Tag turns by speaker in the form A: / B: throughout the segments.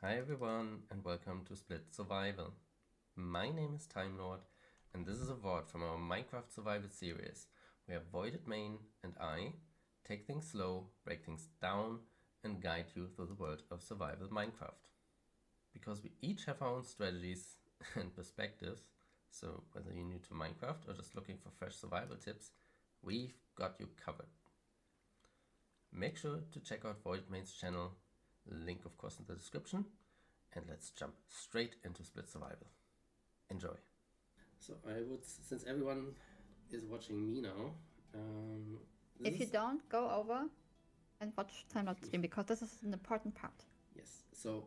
A: Hi everyone and welcome to Split Survival. My name is Time Lord and this is a VOD from our Minecraft survival series where voidedmain and I take things slow, break things down and guide you through the world of survival Minecraft. Because we each have our own strategies and perspectives, so whether you're new to Minecraft or just looking for fresh survival tips, we've got you covered. Make sure to check out voidedmain's channel, link of course in the description, and let's jump straight into Split Survival. Enjoy. So I would, since everyone is watching me now,
B: if you don't, go over and watch Time Lord stream because this is an important part.
A: Yes, so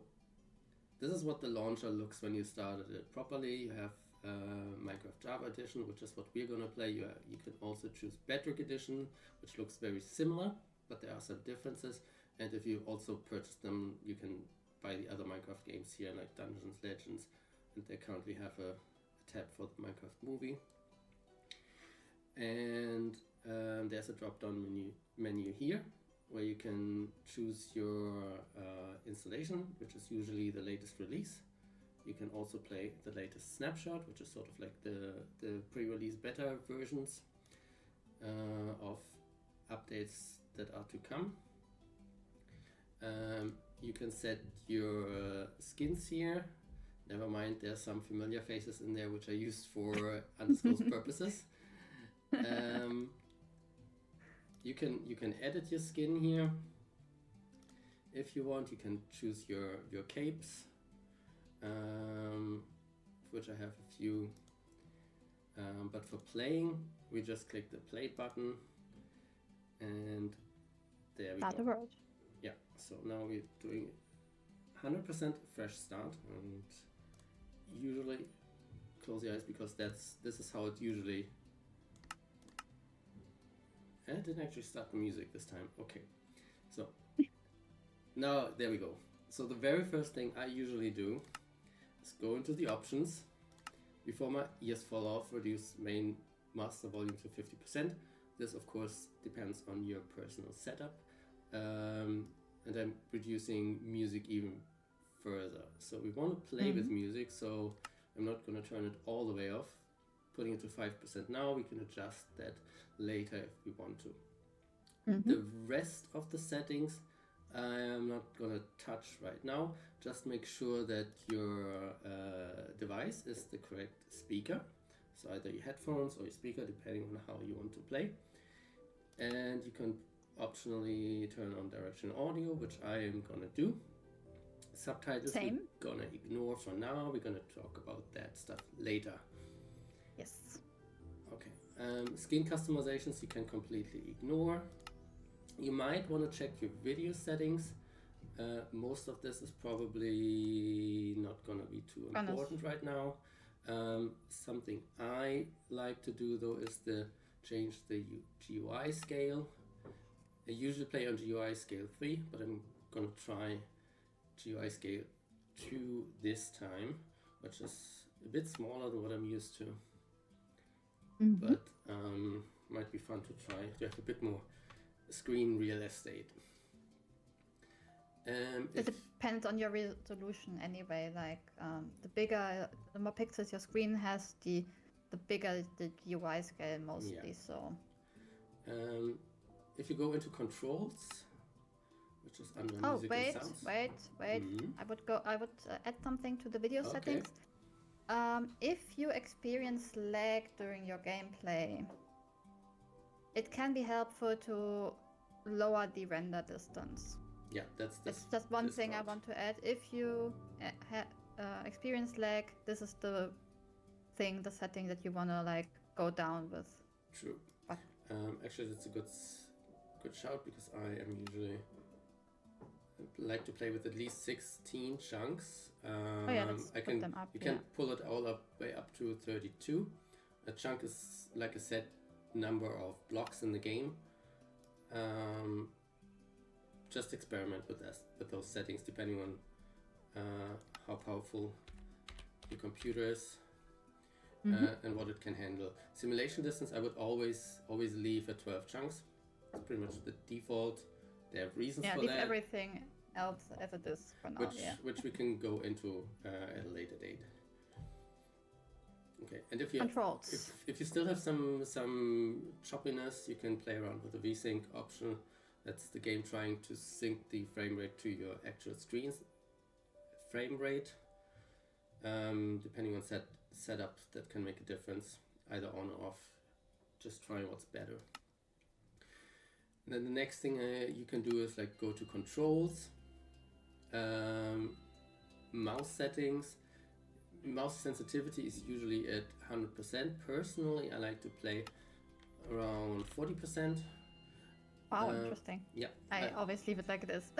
A: this is what the launcher looks when you started it properly. You have Minecraft Java Edition, which is what we're gonna play. You can also choose Bedrock Edition, which looks very similar, but there are some differences. And if you also purchase them, you can buy the other Minecraft games here, like Dungeons, Legends, and they currently have a tab for the Minecraft movie. And there's a drop-down menu here, where you can choose your installation, which is usually the latest release. You can also play the latest snapshot, which is sort of like the pre-release beta versions of updates that are to come. You can set your skins here. Never mind, there's some familiar faces in there which are used for undisclosed purposes. You can edit your skin here. If you want, you can choose your capes, which I have a few. But for playing, we just click the play button, and there we
B: Start the
A: go.
B: world.
A: Yeah, so now we're doing 100% fresh start, and usually close your eyes because this is how it usually. I didn't actually start the music this time. Okay, so now there we go. So the very first thing I usually do is go into the options. Before my ears fall off, reduce main master volume to 50%. This of course depends on your personal setup. And I'm reducing music even further. So we want to play with music, so I'm not going to turn it all the way off. Putting it to 5% now, we can adjust that later if we want to. The rest of the settings I'm not going to touch right now. Just make sure that your device is the correct speaker. So either your headphones or your speaker, depending on how you want to play. And you can optionally turn on directional audio, which I am gonna do. Subtitles we're gonna ignore for now. We're gonna talk about that stuff later.
B: Yes.
A: Okay. Skin customizations you can completely ignore. You might want to check your video settings. Most of this is probably not gonna be too important right now. Something I like to do though is change the GUI scale. I usually play on GUI scale 3, but I'm gonna try GUI scale 2 this time, which is a bit smaller than what I'm used to. But might be fun to try to have a bit more screen real estate.
B: It depends on your resolution anyway. Like the more pixels your screen has, the bigger the GUI scale mostly. Yeah. So.
A: If you go into controls, which is under music and sounds.
B: wait. I would add something to the video settings. If you experience lag during your gameplay, it can be helpful to lower the render distance.
A: Yeah,
B: it's just one thing I want to add. If you experience lag, this is the setting that you want to like go down with.
A: True. But actually, that's a good shout because I am usually like to play with at least 16 chunks.
B: You
A: can pull it all way up to 32. A chunk is like a set number of blocks in the game. Just experiment with those settings depending on how powerful your computer is. And what it can handle. Simulation distance I would always leave at 12 chunks. It's pretty much the default. There are reasons for that.
B: Everything else as it is for now.
A: Which we can go into at a later date. Okay, and if you
B: Controls.
A: if you still have some choppiness, you can play around with the VSync option. That's the game trying to sync the frame rate to your actual screen's frame rate. Depending on setup, that can make a difference, either on or off. Just try what's better. And then the next thing you can do is like go to controls, mouse settings. Mouse sensitivity is usually at 100%. Personally, I like to play around 40%.
B: Wow, interesting.
A: Yeah.
B: I always leave it like this.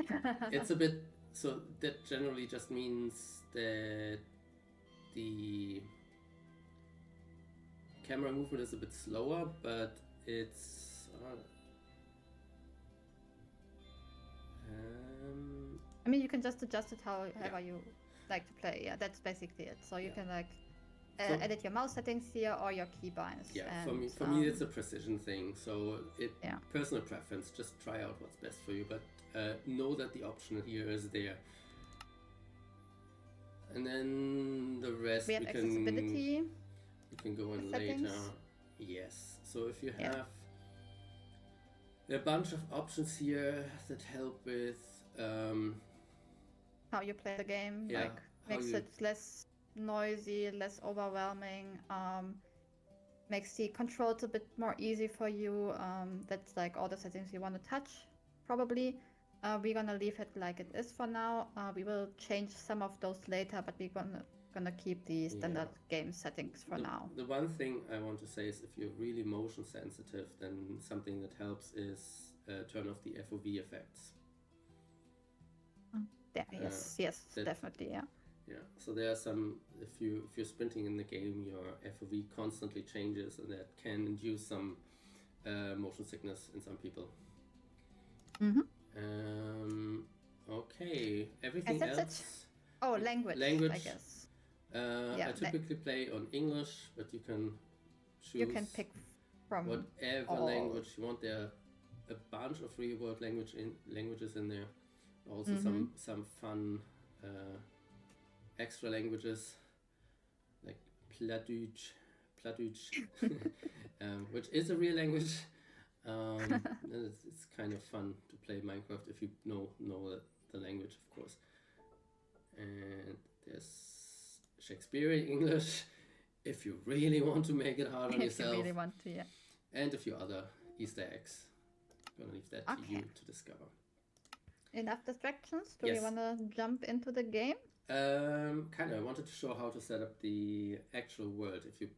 A: It's a bit, so that generally just means that the camera movement is a bit slower, but it's
B: I mean, you can just adjust it however you like to play. Yeah, that's basically it. So you can like edit your mouse settings here or your keybinds.
A: Yeah,
B: and,
A: for me it's a precision thing. So personal preference. Just try out what's best for you, but know that the option here is there. And then the rest
B: we have accessibility.
A: We can go in
B: settings.
A: later. Yes. So if you have a bunch of options here that help with
B: how you play the game, like makes it less noisy, less overwhelming, makes the controls a bit more easy for you. That's like all the settings you want to touch, probably. We're gonna leave it like it is for now. We will change some of those later, but we're gonna keep the standard game settings for now.
A: The one thing I want to say is if you're really motion sensitive, then something that helps is turn off the FOV effects.
B: Yes, definitely, yeah.
A: Yeah, so there are some, if you're sprinting in the game, your FOV constantly changes, and that can induce some motion sickness in some people. Okay, everything else.
B: It? Oh, language, I guess.
A: I typically play on English, but you can choose.
B: You can pick from
A: whatever language you want. There are a bunch of real-world languages in there. Also some fun extra languages like Plattdeutsch, which is a real language. It's kind of fun to play Minecraft if you know the language, of course. And there's Shakespearean English if you really want to make it hard on yourself.
B: If you really want to, yeah.
A: And a few other Easter eggs. I'm gonna leave that to you to discover.
B: Enough distractions? Do we want to jump into the game?
A: Kind of. I wanted to show how to set up the actual world. If you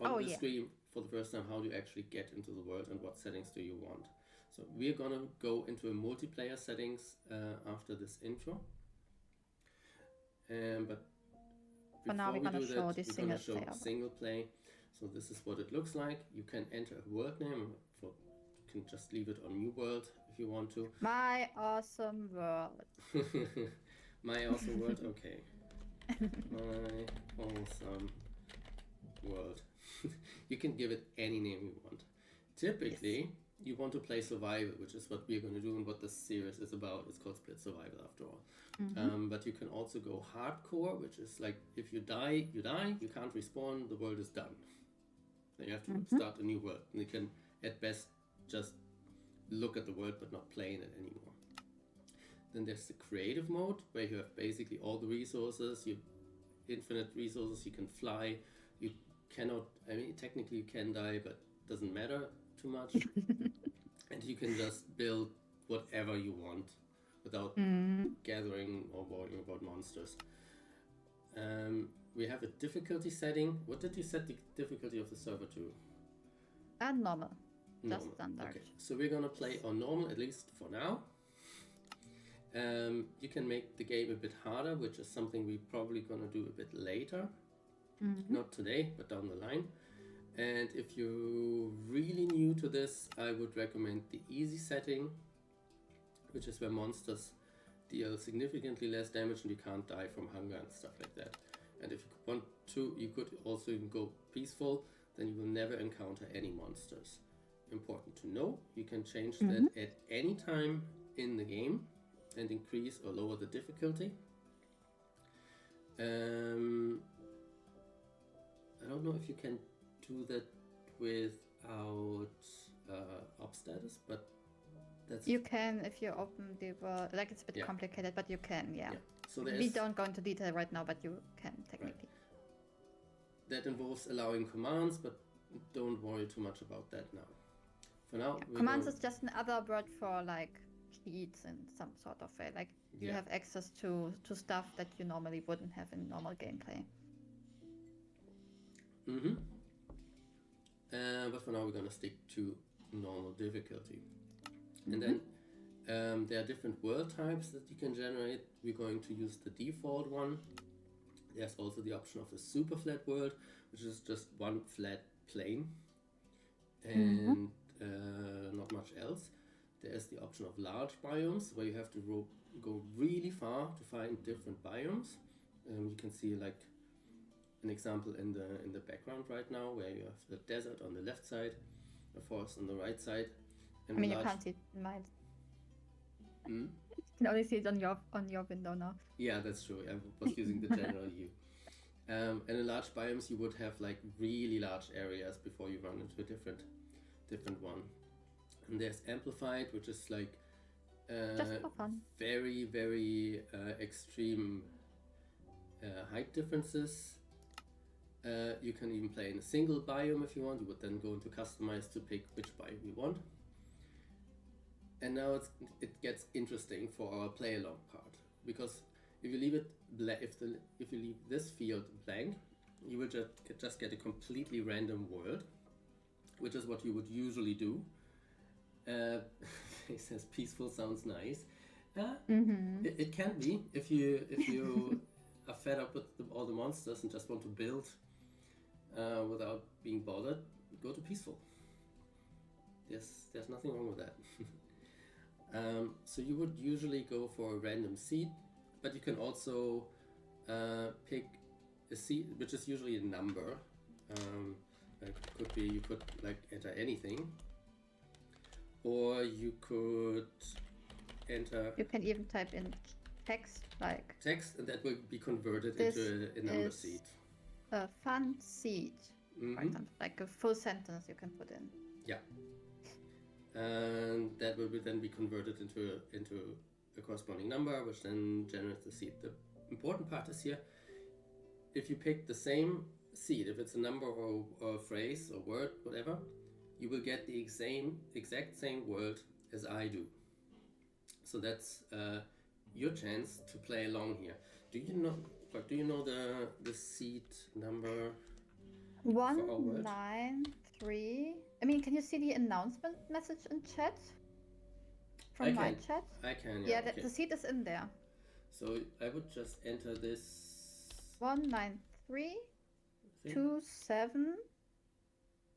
A: on the screen for the first time, how do you actually get into the world and what settings do you want? So we're gonna go into a multiplayer settings after this intro. But
B: for now, we're gonna show the
A: single play. So this is what it looks like. You can enter a world name. You can just leave it on New World if you want to.
B: My awesome world.
A: My awesome world. Okay. My awesome world. You can give it any name you want. Typically, you want to play survival, which is what we're going to do and what this series is about. It's called Split Survival after all. But you can also go hardcore, which is like if you die, you die. You can't respawn. The world is done. Then you have to start a new world. And you can, at best, just look at the world but not play in it anymore. Then there's the creative mode, where you have basically all the resources. You infinite resources. You can fly. You cannot. I mean, technically you can die, but it doesn't matter too much. And you can just build whatever you want without gathering or worrying about monsters. We have a difficulty setting. What did you set the difficulty of the server to?
B: Normal. Just standard.
A: Okay, so we're gonna play on normal, at least for now. You can make the game a bit harder, which is something we're probably gonna do a bit later. Not today, but down the line. And if you're really new to this, I would recommend the easy setting, which is where monsters deal significantly less damage and you can't die from hunger and stuff like that. And if you want to, you could also even go peaceful, then you will never encounter any monsters. Important to know, you can change that at any time in the game. and increase or lower the difficulty. I don't know if you can do that without op status, but that's...
B: You can if you open the world. Like, it's a bit complicated, but you can, yeah.
A: So
B: we don't go into detail right now, but you can technically.
A: Right. That involves allowing commands, but don't worry too much about that now. For now,
B: commands is just another word for like keys in some sort of way. Like, you have access to stuff that you normally wouldn't have in normal gameplay.
A: But for now, we're gonna stick to normal difficulty. And then there are different world types that you can generate. We're going to use the default one. There's also the option of a super flat world, which is just one flat plane and not much else. There's the option of large biomes, where you have to go really far to find different biomes. You can see like an example in the background right now, where you have the desert on the left side, the forest on the right side. And
B: I mean, you can't see it in mine. You can only see it on your window now.
A: Yeah, that's true. I was using the general view. And in large biomes, you would have like really large areas before you run into a different one. And there's amplified, which is like
B: just for fun.
A: Very, very extreme height differences. You can even play in a single biome if you want. You would then go into customize to pick which biome you want. And now it gets interesting for our play along part, because if you leave it if you leave this field blank, you will just get a completely random world, which is what you would usually do. It says peaceful sounds nice. It can be if you are fed up with all the monsters and just want to build without being bothered. Go to peaceful. There's nothing wrong with that. So you would usually go for a random seed, but you can also pick a seed, which is usually a number. You could like enter anything, or you could enter.
B: You can even type in text,
A: and that will be converted into a number seed.
B: A fun seed, for example, like a full sentence you can put in.
A: Yeah. And that will then be converted into a corresponding number, which then generates the seed. The important part is here, if you pick the same seed, if it's a number or a phrase or word, whatever, you will get the exact same word as I do. So that's your chance to play along here. Do you know the seed number?
B: 193. I mean, can you see the announcement message in chat? From my chat?
A: I can,
B: yeah. Yeah, the seed is in there.
A: So I would just enter this...
B: 193 27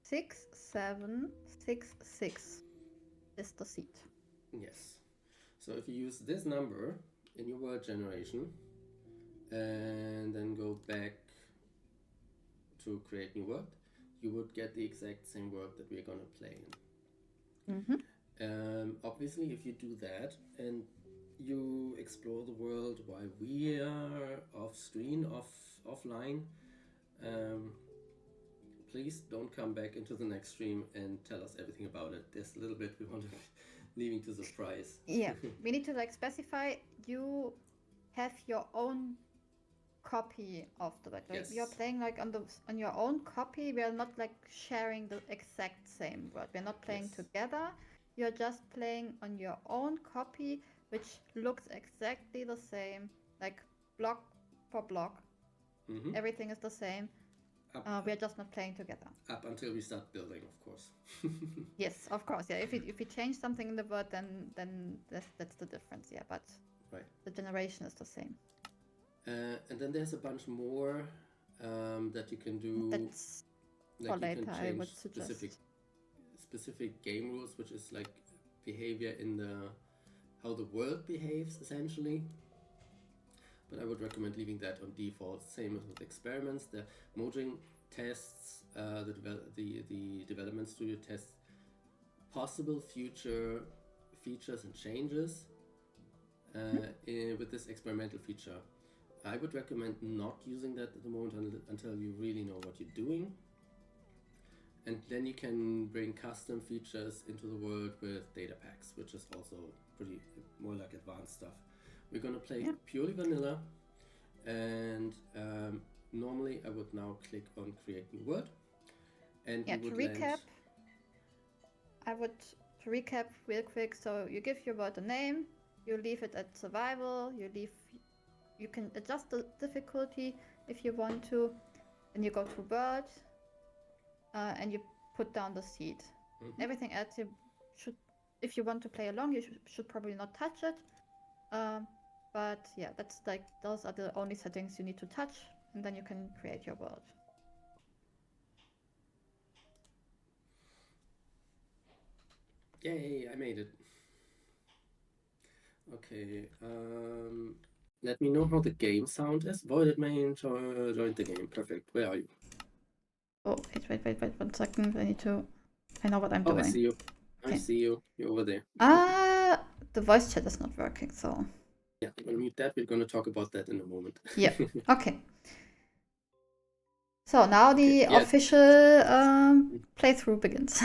B: 6766 is the seed.
A: Yes. So if you use this number in your word generation and then go back to create new word, you would get the exact same word that we're going to play in. Obviously, if you do that and you explore the world while we are off screen, offline, please don't come back into the next stream and tell us everything about it. There's a little bit we want to leaving to surprise.
B: Yeah, we need to like specify you have your own copy of the word. Like, you're playing like on your own copy. We are not like sharing the exact same word. We're not playing together. You're just playing on your own copy, which looks exactly the same, like block for block. Everything is the same. We're just not playing together.
A: Up until we start building, of course.
B: Yes, of course. Yeah, if we change something in the word, then that's the difference. Yeah, but the generation is the same.
A: And then there's a bunch more that you can do.
B: That's
A: like
B: for later,
A: you can
B: I
A: change
B: would suggest.
A: Specific game rules, which is like behavior in how the world behaves, essentially. But I would recommend leaving that on default. Same as with experiments. The MOJANG tests, the development studio tests possible future features and changes. with this experimental feature. I would recommend not using that at the moment until you really know what you're doing. And then you can bring custom features into the world with data packs, which is also pretty more like advanced stuff. We're going to play purely vanilla, and normally I would now click on create new world. And
B: to recap, to recap real quick. So you give your world a name, you leave it at survival, you can adjust the difficulty if you want to, and you go to world, and you put down the seed. Everything else you should, if you want to play along, you should probably not touch it. But yeah, that's like, those are the only settings you need to touch, and then you can create your world.
A: Yay, I made it. Okay, let me know how the game sound is. voidedmain joined the game. Perfect. Where are you?
B: Oh, wait 1 second. I know what I'm doing.
A: I see you. Okay. I see you. You're over there.
B: The voice chat is not working, so...
A: Yeah, I'm gonna mute that. We're gonna talk about that in a moment.
B: Yeah, okay. So now the official playthrough begins.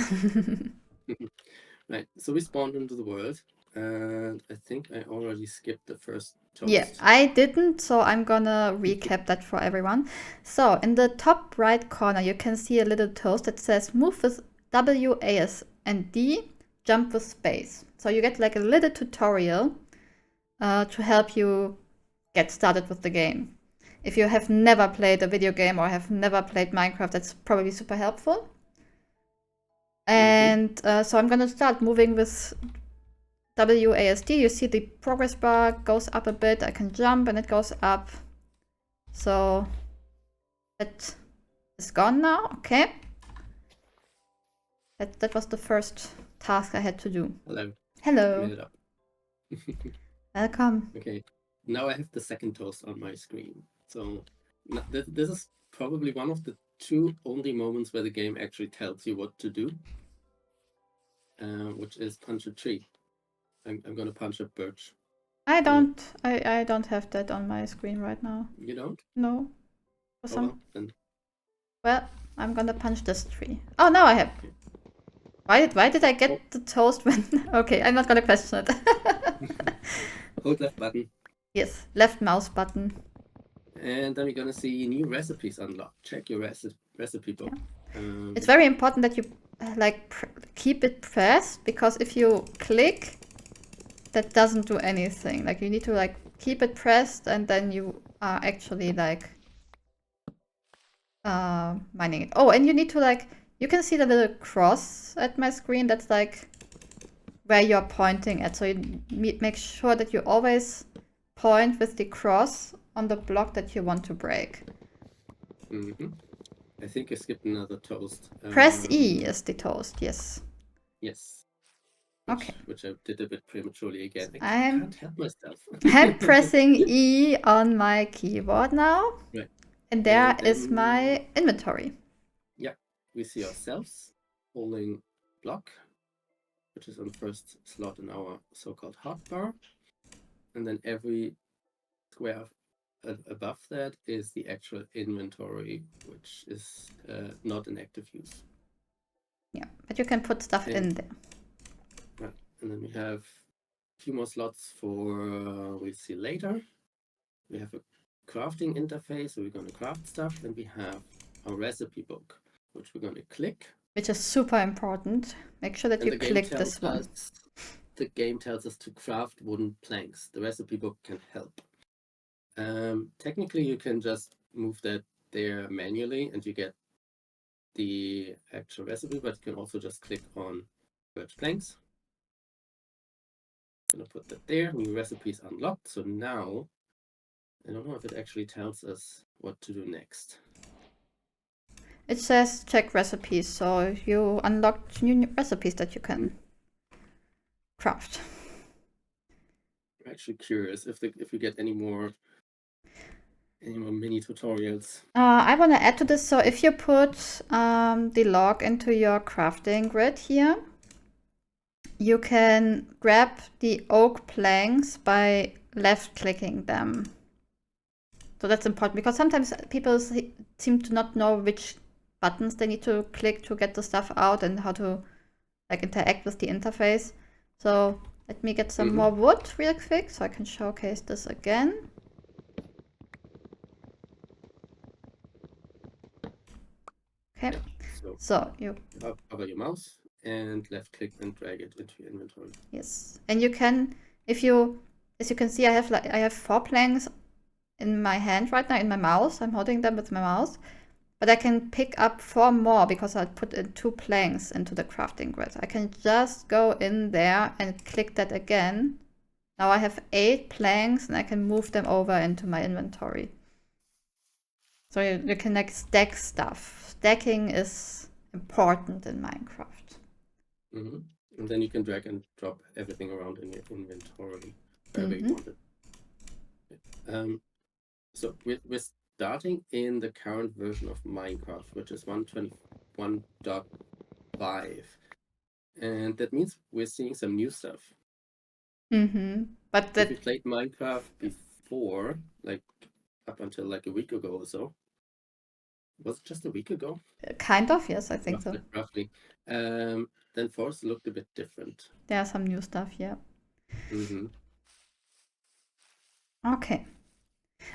A: Right, so we spawned into the world, and I think I already skipped the first toast.
B: Yeah, I didn't, so I'm gonna recap that for everyone. So in the top right corner, you can see a little toast that says move with W, A, S, and D, jump with space. So you get like a little tutorial to help you get started with the game. If you have never played a video game or have never played Minecraft, that's probably super helpful. And so I'm gonna start moving with WASD. You see the progress bar goes up a bit. I can jump and it goes up. So that is gone now. Okay. That was the first task I had to do.
A: Hello.
B: Hello.
A: Made it up.
B: Welcome.
A: Okay. Now I have the second toast on my screen. So this is probably one of the two only moments where the game actually tells you what to do, which is punch a tree. I'm gonna punch a birch.
B: I don't have that on my screen right now.
A: You don't?
B: No.
A: Then.
B: Well, I'm gonna punch this tree. Oh, now I have. Why did I get the toast when? Okay, I'm not gonna question it.
A: Hold left button.
B: Yes, left mouse button.
A: And then you're gonna see new recipes unlocked. Check your recipe book.
B: Yeah. It's very important that you keep it pressed, because if you click, that doesn't do anything. Like, you need to keep it pressed, and then you are actually mining it. Oh, and you need to you can see the little cross at my screen. That's where you're pointing at. So you make sure that you always point with the cross on the block that you want to break.
A: I think I skipped another toast.
B: Press E is the toast, yes.
A: Yes.
B: Okay.
A: Which I did a bit prematurely again. I can't help myself.
B: I'm pressing E on my keyboard now.
A: Right.
B: And there is my inventory.
A: Yeah. We see ourselves holding block, which is on the first slot in our so-called hotbar. And then every square above that is the actual inventory, which is not in active use.
B: Yeah, but you can put stuff in there.
A: Right, and then we have a few more slots for we'll see later. We have a crafting interface, so we're going to craft stuff, and we have a recipe book, which we're going to click. Which
B: is super important. Make sure that you click this one.
A: The game tells us to craft wooden planks. The recipe book can help. Technically, you can just move that there manually and you get the actual recipe, but you can also just click on birch planks. I'm gonna put that there. New recipe is unlocked. So now, I don't know if it actually tells us what to do next.
B: It says check recipes, so you unlocked new recipes that you can craft.
A: I'm actually curious if you get any more mini tutorials.
B: I want to add to this. So if you put the log into your crafting grid here, you can grab the oak planks by left clicking them. So that's important because sometimes people seem to not know which buttons they need to click to get the stuff out and how to like interact with the interface. So let me get some more wood real quick so I can showcase this again. Okay,
A: yeah.
B: So you
A: hover your mouse and left click and drag it into your inventory.
B: Yes, and you can, as you can see, I have 4 planks in my hand right now in my mouse. I'm holding them with my mouse, but I can pick up 4 more because I put in 2 planks into the crafting grid. I can just go in there and click that again. Now I have 8 planks and I can move them over into my inventory. So you can like stack stuff. Stacking is important in Minecraft.
A: And then you can drag and drop everything around in your inventory wherever you want it. So we're starting in the current version of Minecraft, which is 1.21.5. And that means we're seeing some new stuff.
B: But
A: if you played Minecraft before, like up until like a week ago or so, was it just a week ago?
B: Kind of, yes, I think so.
A: Roughly. Then Forest looked a bit different.
B: There are some new stuff, yeah. Okay.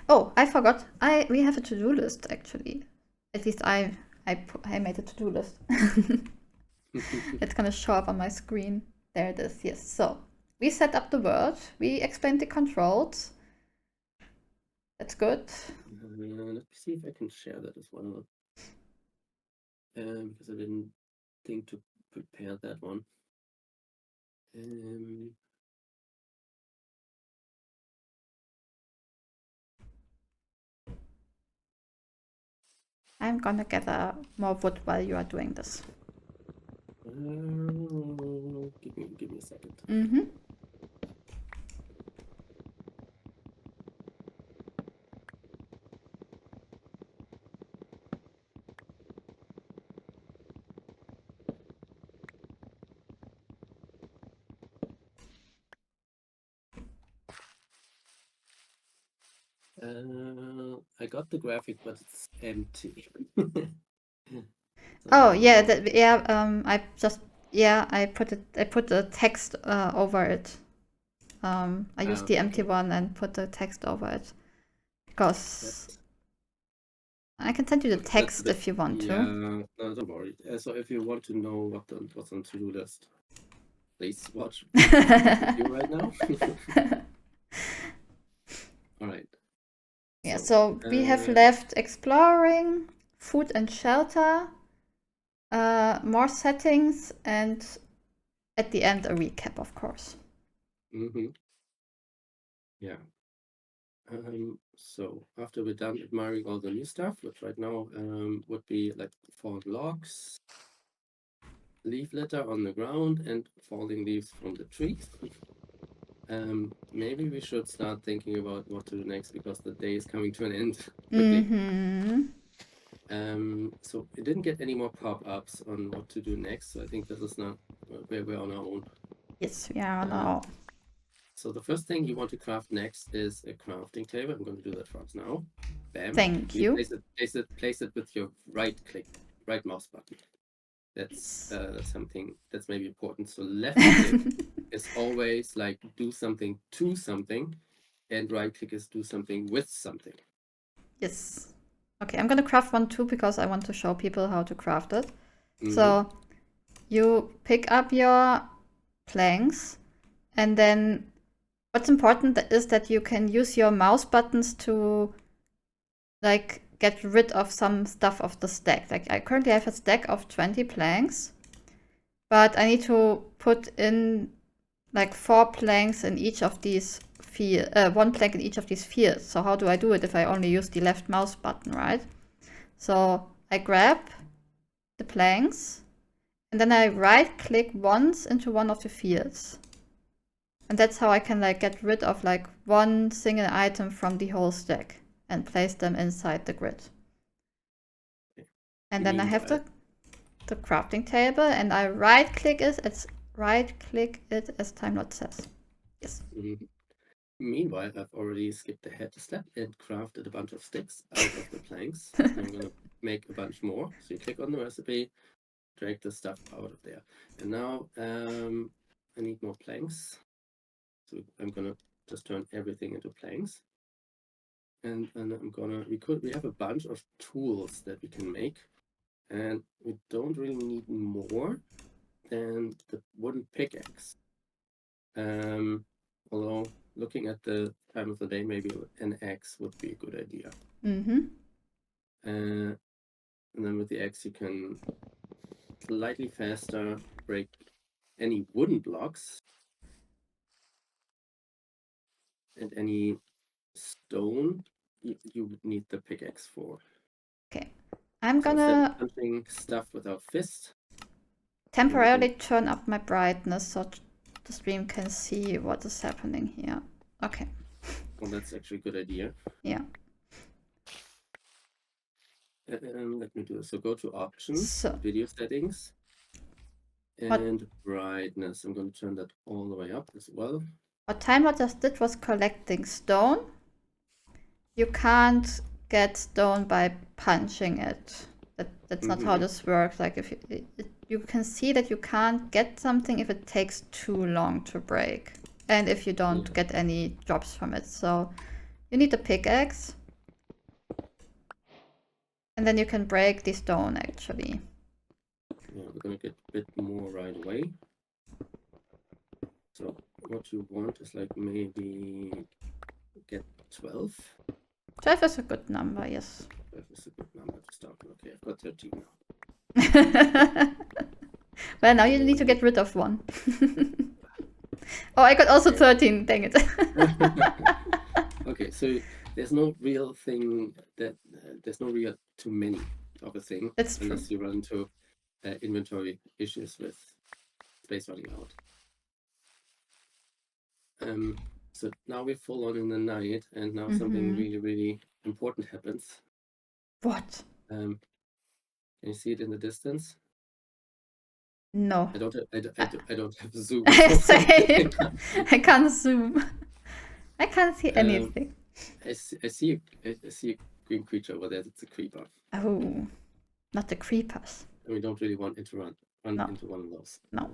B: Oh, I forgot. We have a to-do list actually. At least I made a to-do list. It's gonna show up on my screen. There it is. Yes. So we set up the world. We explained the controls. That's good.
A: Let me see if I can share that as well. Because I didn't think to prepare that one.
B: I'm gonna gather more wood while you are doing this.
A: Give me a second. I got the graphic, but it's empty.
B: Oh yeah, I put the text over it. I used the empty one and put the text over it because I can send you the text if you want to.
A: Yeah, no, don't worry. So if you want to know what's on to-do list, please watch you right now. All right.
B: Yeah, so we have left exploring, food and shelter, more settings, and at the end a recap, of course.
A: Yeah. So after we're done admiring all the new stuff, which right now would be like fallen logs, leaf litter on the ground, and falling leaves from the trees. Maybe we should start thinking about what to do next because the day is coming to an end quickly. So we didn't get any more pop-ups on what to do next. So I think this is not where we're on our own.
B: Yes, we are on our own.
A: So the first thing you want to craft next is a crafting table. I'm going to do that for us now. Bam.
B: Thank you.
A: Place it with your right mouse button. That's something that's maybe important. So left click is always like do something to something, and right click is do something with something.
B: Yes. Okay, I'm gonna craft one too because I want to show people how to craft it. So you pick up your planks, and then what's important is that you can use your mouse buttons to like get rid of some stuff of the stack. Like I currently have a stack of 20 planks, but I need to put in like 4 planks in each of these fields, 1 plank in each of these fields. So how do I do it if I only use the left mouse button, right? So I grab the planks and then I right click once into one of the fields. And that's how I can like get rid of like one single item from the whole stack and place them inside the grid. And then I have the crafting table and I right click it as Time Lord says. Yes.
A: Meanwhile, I've already skipped ahead a step and crafted a bunch of sticks out of the planks. I'm gonna make a bunch more. So you click on the recipe, drag the stuff out of there. And now I need more planks. So I'm gonna just turn everything into planks. And I'm gonna, we have a bunch of tools that we can make. And we don't really need more than the wooden pickaxe. Although looking at the time of the day, maybe an axe would be a good idea. And then with the axe, you can slightly faster break any wooden blocks and any stone you would need the pickaxe for.
B: Okay, I'm gonna
A: punching stuff without fist.
B: Temporarily turn up my brightness so the stream can see what is happening here. Okay.
A: Well, that's actually a good idea.
B: Yeah.
A: Let me do this. So go to options, video settings, and brightness. I'm going to turn that all the way up as well.
B: What Time Lord just did was collecting stone. You can't get stone by punching it. That's not how this works. Like if you can see that you can't get something if it takes too long to break, and if you don't get any drops from it. So you need a pickaxe, and then you can break the stone actually.
A: Yeah, we're gonna get a bit more right away. So what you want is like maybe get 12.
B: 12 is a good number, yes.
A: 12 is a good number to start with. Okay, I've got 13 now.
B: Well, now you need to get rid of one. Oh, I got also 13, dang it.
A: Okay, so there's no real thing that there's no real too many of a thing.
B: That's true.
A: Unless you run into inventory issues with space running out. So now we're full on in the night, and now something really, really important happens.
B: What?
A: Can you see it in the distance?
B: No.
A: I don't have zoom.
B: Same. I can't zoom. I can't see anything.
A: I see a green creature over there. It's a creeper.
B: Oh, not the creepers.
A: And we don't really want it to run into one of those.
B: No.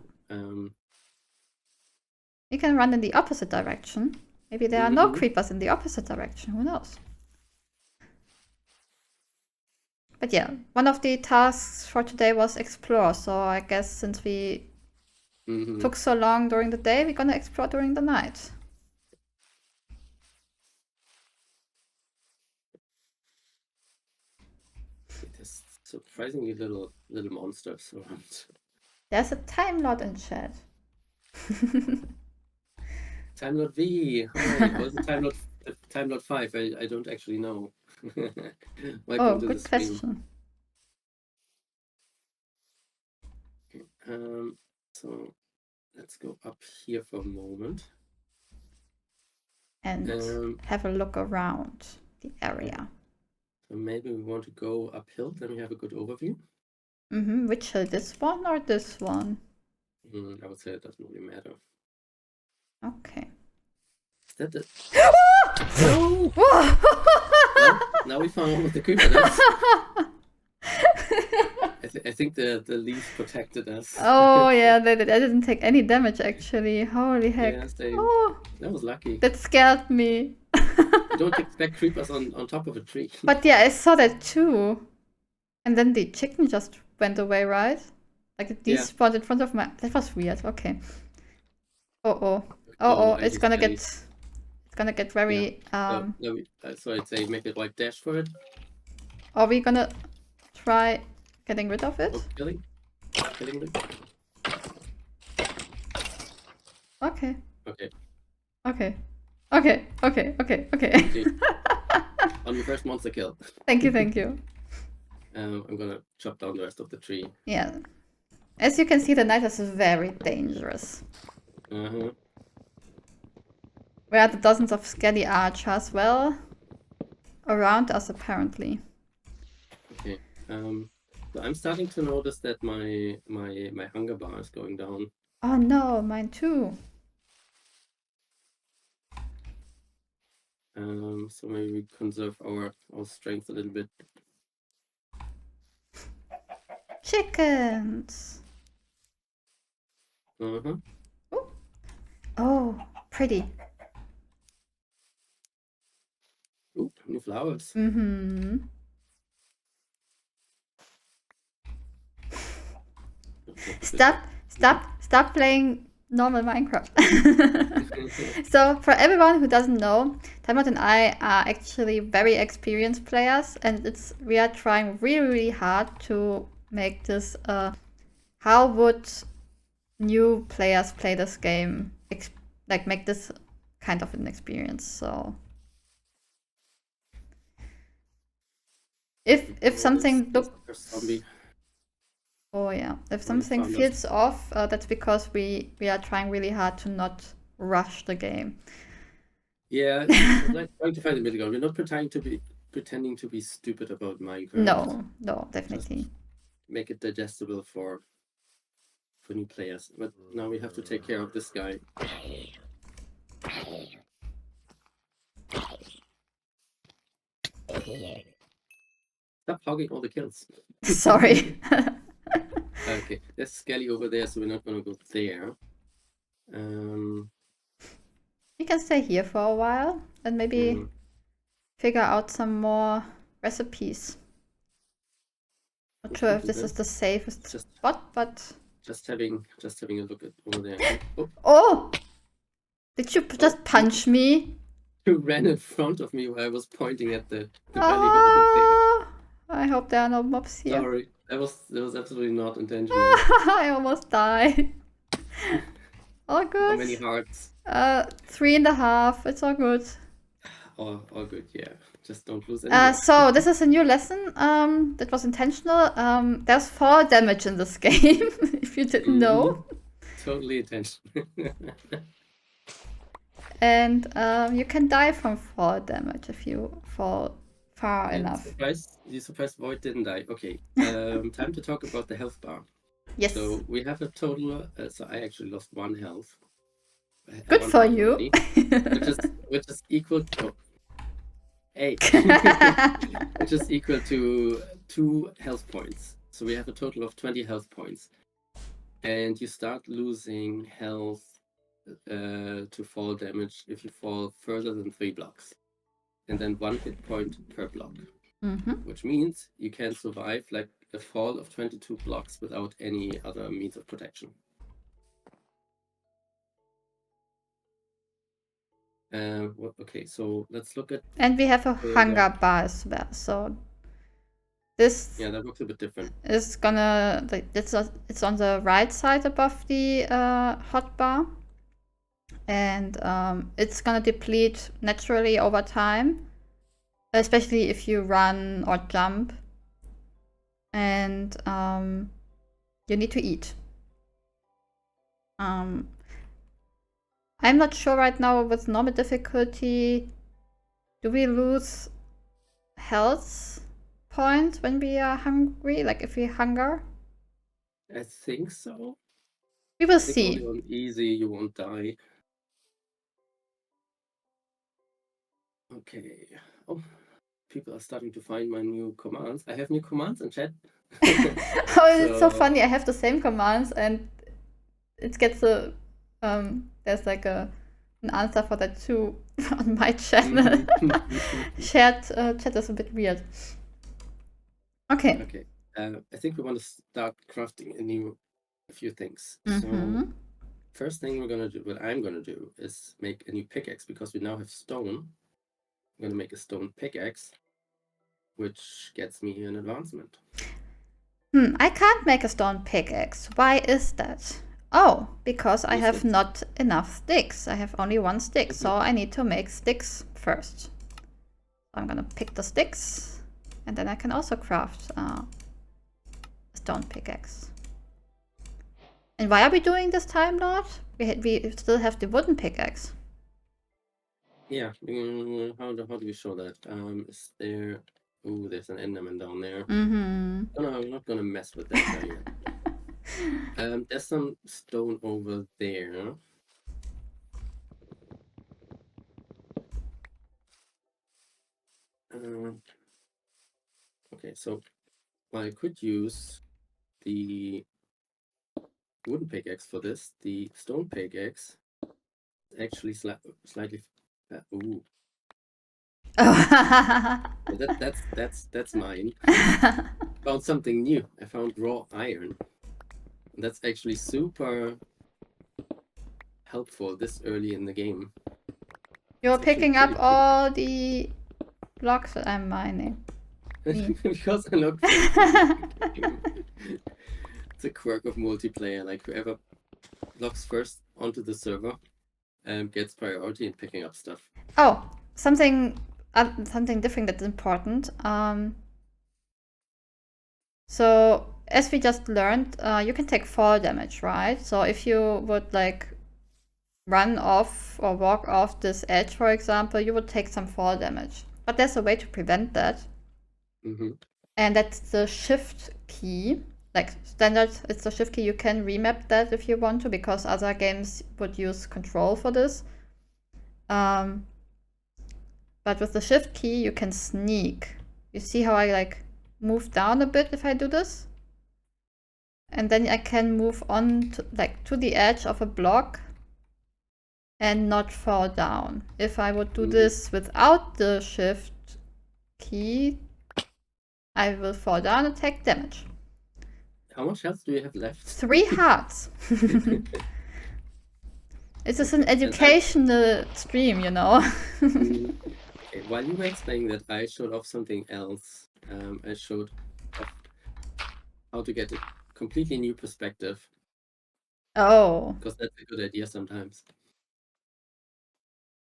A: You
B: can run in the opposite direction. Maybe there are no creepers in the opposite direction. Who knows? But yeah, one of the tasks for today was explore. So I guess since we took so long during the day, we're gonna explore during the night.
A: There's surprisingly little monsters around.
B: There's a Time Lord in chat.
A: Time Lord V. Hi. Was it Time Lord 5? I don't actually know.
B: Oh, good question.
A: Okay, so let's go up here for a moment.
B: And have a look around the area.
A: So maybe we want to go uphill, then we have a good overview.
B: Which hill? This one or this one?
A: I would say it doesn't really matter.
B: Okay.
A: Is that the... No! Well, now we found out what the creeper does. I think the leaves protected us.
B: Oh yeah, I didn't take any damage actually. Holy heck.
A: Yes, that was lucky.
B: That scared me.
A: You don't expect creepers on top of a tree.
B: But yeah, I saw that too. And then the chicken just went away, right? Like it despawned in front of my... That was weird. Okay. It's gonna get very...
A: So I'd say make a white dash for it.
B: Are we gonna try getting rid of it?
A: Oh, killing it.
B: Okay.
A: Okay. On the first monster kill.
B: Thank you.
A: I'm gonna chop down the rest of the tree.
B: Yeah. As you can see, the night is very dangerous. Where are the dozens of skelly archers? Well, around us apparently.
A: Okay. So I'm starting to notice that my hunger bar is going down.
B: Oh no, mine too.
A: So maybe we conserve our strength a little bit.
B: Chickens. Oh, pretty.
A: Ooh, new flowers.
B: Stop playing normal Minecraft. So for everyone who doesn't know, Timelord and I are actually very experienced players, and we are trying really hard to make this. How would new players play this game? Like make this kind of an experience. So if something looks. Oh yeah, if something feels off, that's because we are trying really hard to not rush the game.
A: Yeah, like trying to find the middle ground. We're not pretending to be stupid about Minecraft.
B: No, definitely.
A: Just make it digestible for new players. But now we have to take care of this guy. Stop hogging all the kills.
B: Sorry.
A: Okay, there's Skelly over there, so we're not gonna go there.
B: We can stay here for a while and maybe figure out some more recipes. Not sure if this is the safest spot, but
A: just having a look at over there.
B: Oh! Did you just punch me?
A: You ran in front of me while I was pointing at the belly button.
B: I hope there are no mobs here.
A: Sorry, that was absolutely not intentional.
B: I almost died. All good.
A: How many hearts?
B: 3.5. It's all good.
A: All good, yeah. Just don't lose any.
B: So this is a new lesson. That was intentional. There's fall damage in this game, if you didn't know.
A: Totally intentional.
B: And you can die from fall damage if you fall far enough.
A: You surprised Void didn't die. Okay. Time to talk about the health bar.
B: Yes.
A: So we have a total. So I actually lost 1 health.
B: Good for you.
A: which is equal to 8. Which is equal to 2 health points. So we have a total of 20 health points. And you start losing health to fall damage if you fall further than 3 blocks. And then 1 hit point per block. Which means you can survive like a fall of 22 blocks without any other means of protection. Okay, so let's look at.
B: And we have a hunger bar as well. So this.
A: Yeah, that looks a bit different.
B: Is gonna it's on the right side above the hotbar, and it's gonna deplete naturally over time, especially if you run or jump, and you need to eat. I'm not sure right now with normal difficulty, do we lose health points when we are hungry? Like if we hunger?
A: I think so.
B: We will see.
A: Only on easy you won't die. Okay. Oh, people are starting to find my new commands. I have new commands in chat.
B: It's so funny. I have the same commands and it gets a there's like an answer for that too on my channel. Chat is a bit weird. Okay.
A: Okay. I think we want to start crafting a few things. So first thing what I'm gonna do is make a new pickaxe because we now have stone. I'm gonna make a stone pickaxe, which gets me an advancement.
B: I can't make a stone pickaxe. Why is that? Oh, because I have not enough sticks. I have only 1 stick, so I need to make sticks first. So I'm gonna pick the sticks, and then I can also craft a stone pickaxe. And why are we doing this time, Lord? We still have the wooden pickaxe.
A: Yeah, how do we show that? Is there... Oh, there's an enderman down there. Oh, no, I'm not gonna mess with that guy yet. There's some stone over there. Okay, so I could use the wooden pickaxe for this. The stone pickaxe is actually slightly. Ooh, well, that's mine. Found something new. I found raw iron. And that's actually super helpful this early in the game.
B: You're
A: It's actually
B: picking up
A: pretty
B: all the blocks that I'm mining.
A: because I look. It's a quirk of multiplayer. Like whoever logs first onto the server gets priority in picking up stuff.
B: Oh, something different that's important. So as we just learned, you can take fall damage, right? So if you would like run off or walk off this edge, for example, you would take some fall damage. But there's a way to prevent that.
A: Mm-hmm.
B: And that's the shift key. Like standard, it's the shift key. You can remap that if you want to, because other games would use control for this. But with the shift key, you can sneak. You see how I like move down a bit if I do this? And then I can move on to, like, to the edge of a block and not fall down. If I would do this without the shift key, I will fall down and take damage.
A: How much health do you have left?
B: 3 hearts. This is an educational stream, you know.
A: Okay, while you were explaining that, I showed off something else. I showed off how to get a completely new perspective.
B: Oh.
A: Because that's a good idea sometimes.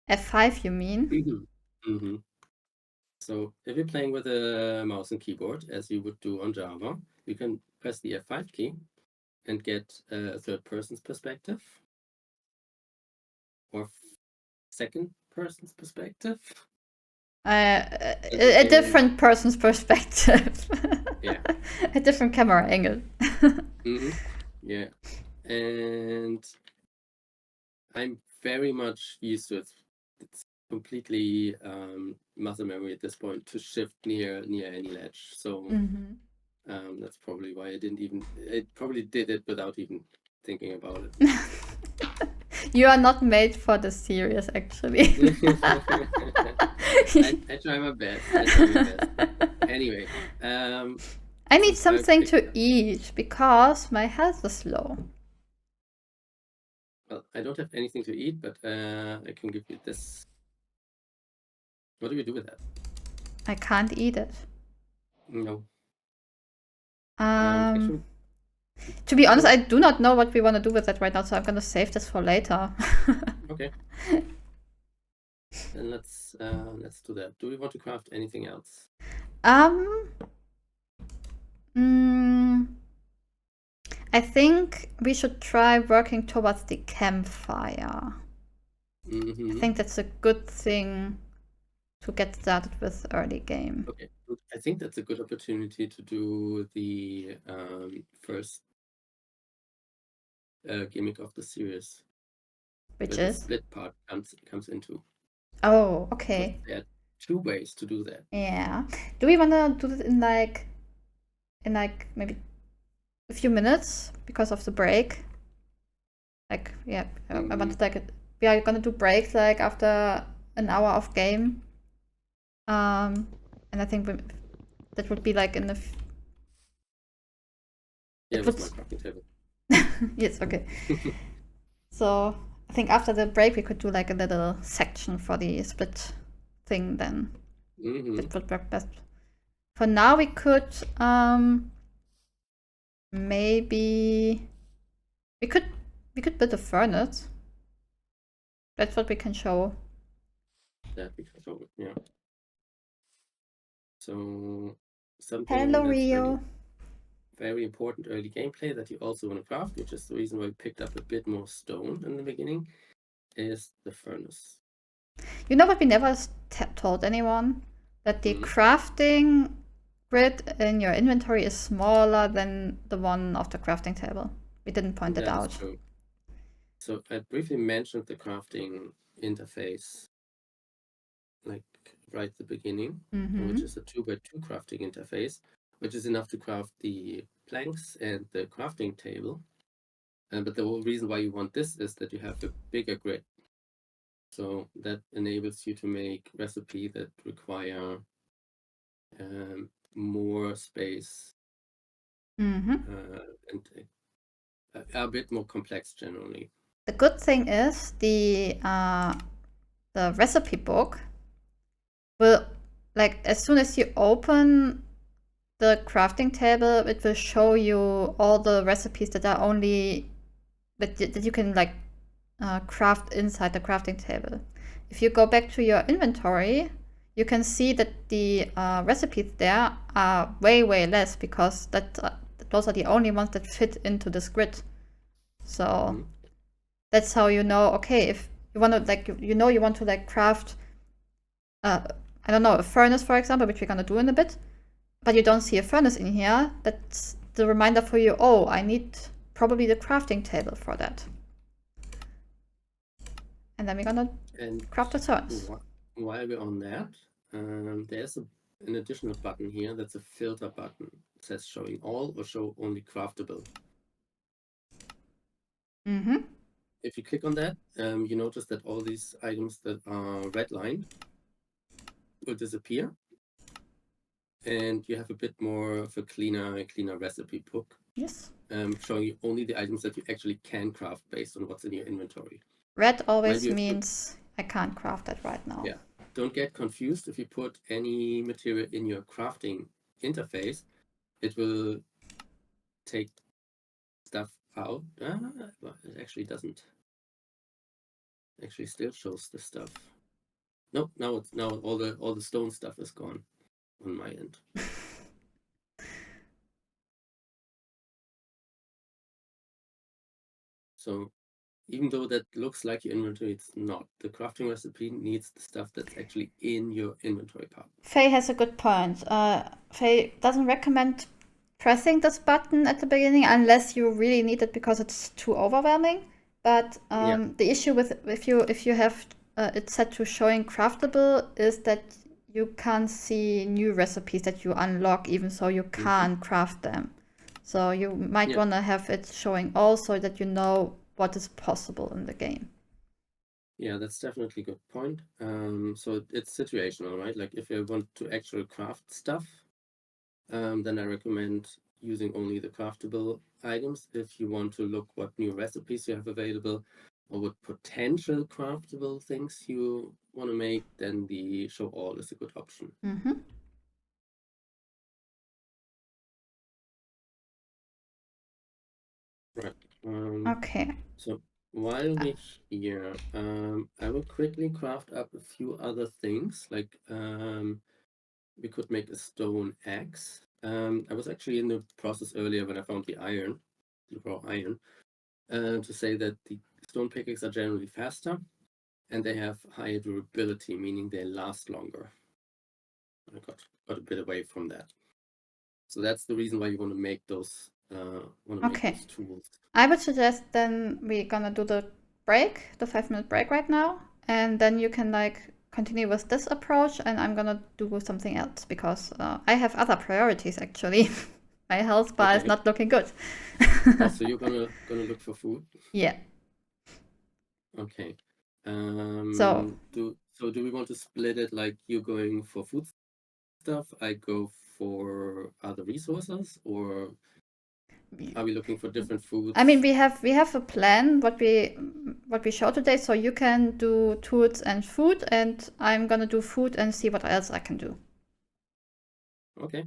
B: F5, you mean?
A: Mm-hmm. So if you're playing with a mouse and keyboard, as you would do on Java, you can press the F5 key and get a third person's perspective or second person's perspective.
B: A different person's perspective.
A: Yeah.
B: A different camera angle.
A: Yeah. And I'm very much used to it. It's completely muscle memory at this point to shift near any ledge. So that's probably why I probably did it without even thinking about it.
B: You are not made for the series, actually.
A: I try my best. Anyway,
B: I need something to eat because my health is low.
A: Well, I don't have anything to eat, but I can give you this. What do we do with that?
B: I can't eat it.
A: No.
B: Actually, to be honest, I do not know what we want to do with that right now, so I'm gonna save this for later.
A: Okay. Then let's do that. Do we want to craft anything else?
B: I think we should try working towards the campfire. I think that's a good thing to get started with early game.
A: Okay, I think that's a good opportunity to do the first gimmick of the series.
B: Which is?
A: The split part comes into.
B: Oh, okay.
A: There are 2 ways to do that.
B: Yeah. Do we want to do it in like maybe a few minutes because of the break? Like, yeah, I wanted like we are gonna do breaks like after an hour of game. And I think that would be like in the.
A: Yeah, it was my crafting table.
B: Yes, okay. So I think after the break we could do like a little section for the split thing then. That would work best. For now we could maybe we could build a furnace. That's what we can show.
A: That we can show, yeah. So something
B: Hello, Rio.
A: Very important early gameplay that you also want to craft, which is the reason why we picked up a bit more stone in the beginning, is the furnace. You
B: know what we never told anyone? That the crafting grid in your inventory is smaller than the one of the crafting table. We didn't point it out.
A: True. So I briefly mentioned the crafting interface like right at the beginning, which is a 2x2 crafting interface, which is enough to craft the planks and the crafting table. But the whole reason why you want this is that you have a bigger grid. So that enables you to make recipes that require more space and are a bit more complex generally.
B: The good thing is the recipe book will, like, as soon as you open the crafting table, it will show you all the recipes that are only that you can like craft inside the crafting table. If you go back to your inventory, you can see that the recipes there are way less, because those are the only ones that fit into this grid. So that's how you know, okay, if you want to like you want to like craft I don't know, a furnace, for example, which we're gonna do in a bit, but you don't see a furnace in here, that's the reminder for you, oh, I need probably the crafting table for that. And then we're gonna craft the furnace.
A: While we're on that, there's an additional button here that's a filter button. It says showing all or show only craftable. If you click on that, you notice that all these items that are redlined will disappear, and you have a bit more of a cleaner recipe book.
B: Yes.
A: Showing you only the items that you actually can craft based on what's in your inventory.
B: Red always means I can't craft that right now.
A: Yeah. Don't get confused. If you put any material in your crafting interface, it will take stuff out. Well, it actually doesn't. It actually still shows the stuff. Nope. Now all the stone stuff is gone on my end. So even though that looks like your inventory, it's not. The crafting recipe needs the stuff that's actually in your inventory part.
B: Faye has a good point. Faye doesn't recommend pressing this button at the beginning unless you really need it because it's too overwhelming. But the issue with if you have it set to showing craftable is that you can't see new recipes that you unlock, even so you can't craft them. So you might want to have it showing all so that you know what is possible in the game.
A: Yeah, that's definitely a good point. So it's situational, right? Like if you want to actually craft stuff, then I recommend using only the craftable items. If you want to look what new recipes you have available or what potential craftable things you want to make, then the show all is a good option. Right.
B: Okay.
A: So while we're here, I will quickly craft up a few other things. Like we could make a stone axe. I was actually in the process earlier when I found the iron, the raw iron, to say that the stone pickaxes are generally faster and they have higher durability, meaning they last longer. I got a bit away from that. So that's the reason why you want to make those make those tools.
B: I would suggest then we're gonna do the break, the 5-minute break right now, and then you can like continue with this approach, and I'm gonna do something else because I have other priorities actually. My health bar is not looking good.
A: So you're gonna look for food?
B: Yeah.
A: Okay. So do we want to split it like you're going for food stuff, I go for other resources, or are we looking for different foods?
B: I mean, we have a plan what we show today, so you can do tools and food, and I'm gonna do food and see what else I can do.
A: Okay.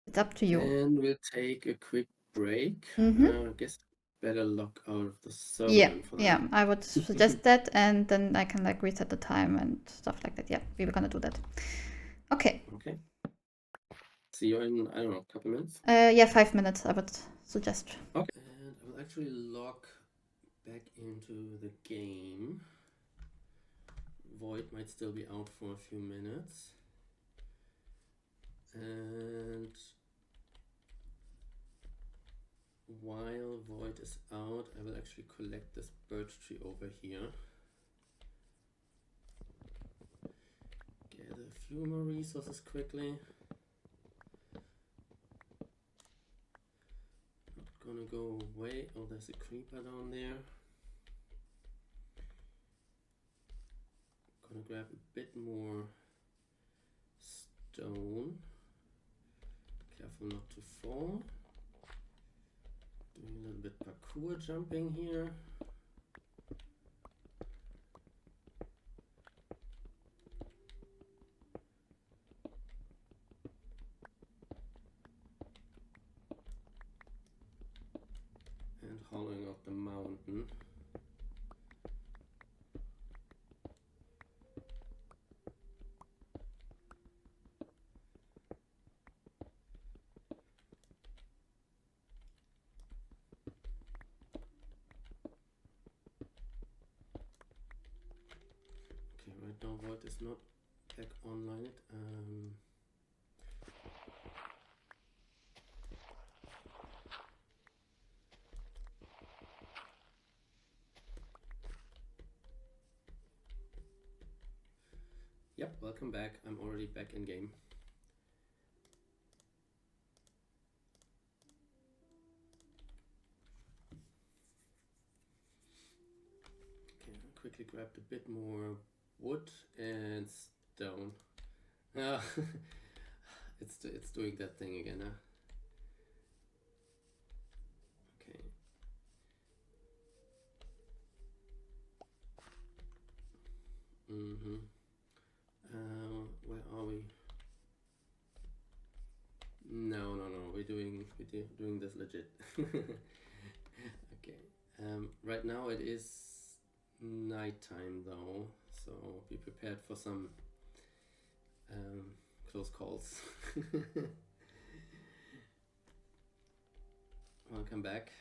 B: It's up to you.
A: And we'll take a quick break. I guess better log out of the server for that.
B: Yeah, I would suggest that, and then I can like reset the time and stuff like that. Yeah, we were gonna do that. Okay.
A: Okay. See you in, I don't know, a couple minutes?
B: Yeah, 5 minutes, I would suggest.
A: Okay. And I will actually log back into the game. Void might still be out for a few minutes. And while Void is out, I will actually collect this birch tree over here. a few more resources quickly. Not gonna go away. Oh, there's a creeper down there. Gonna grab a bit more stone. Careful not to fall. Doing a little bit parkour jumping here. And hollowing out the mountain. Right now Void is not back online. Yep, welcome back. I'm already back in game. Okay, I quickly grabbed a bit more wood and stone. It's doing that thing again, huh? Okay. Where are we? No. We're doing this legit. Okay. Right now it is nighttime though, so be prepared for some close calls. Welcome back.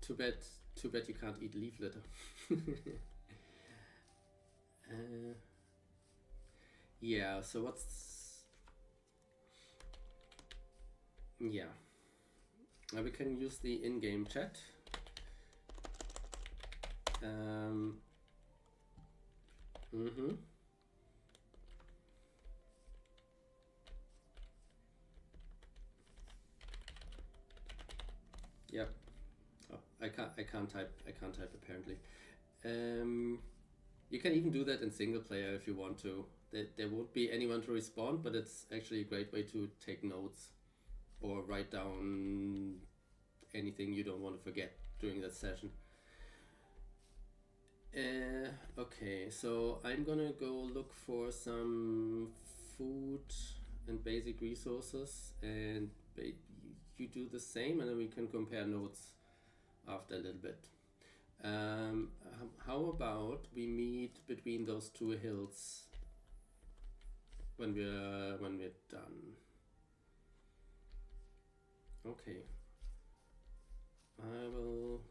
A: Too bad you can't eat leaf litter. Yeah, so what's... Yeah. We can use the in-game chat. Yep. Oh, I can't type apparently. You can even do that in single player if you want to. There won't be anyone to respond, but it's actually a great way to take notes or write down anything you don't want to forget during that session. Okay, so I'm gonna go look for some food and basic resources, and you do the same, and then we can compare notes after a little bit. How about we meet between those two hills when we're done? Okay. I will.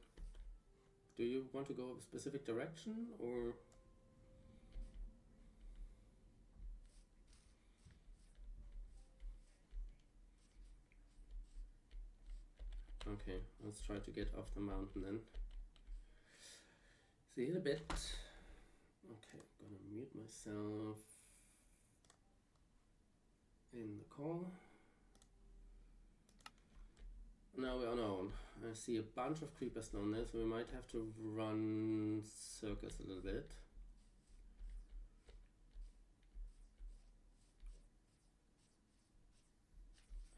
A: Do you want to go a specific direction or? Okay, let's try to get off the mountain then. See you in a bit. Okay, I'm gonna mute myself in the call. Now we're on our own. I see a bunch of creepers down there, so we might have to run circles a little bit.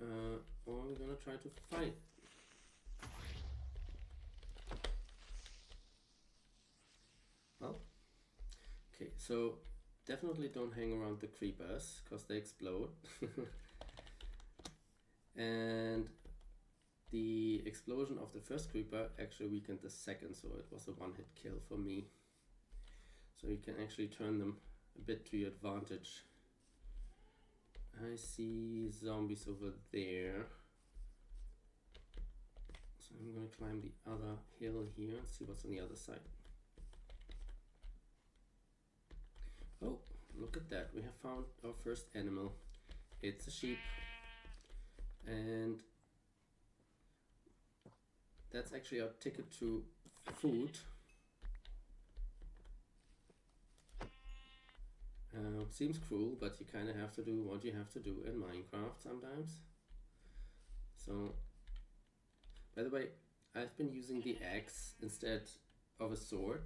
A: Or we're gonna try to fight. Well, okay, so definitely don't hang around the creepers, because they explode. And the explosion of the first creeper actually weakened the second, so it was a one-hit kill for me. So you can actually turn them a bit to your advantage. I see zombies over there. So I'm going to climb the other hill here and see what's on the other side. Oh, look at that. We have found our first animal. It's a sheep. And that's actually our ticket to food. Seems cruel, but you kind of have to do what you have to do in Minecraft sometimes. So, by the way, I've been using the axe instead of a sword.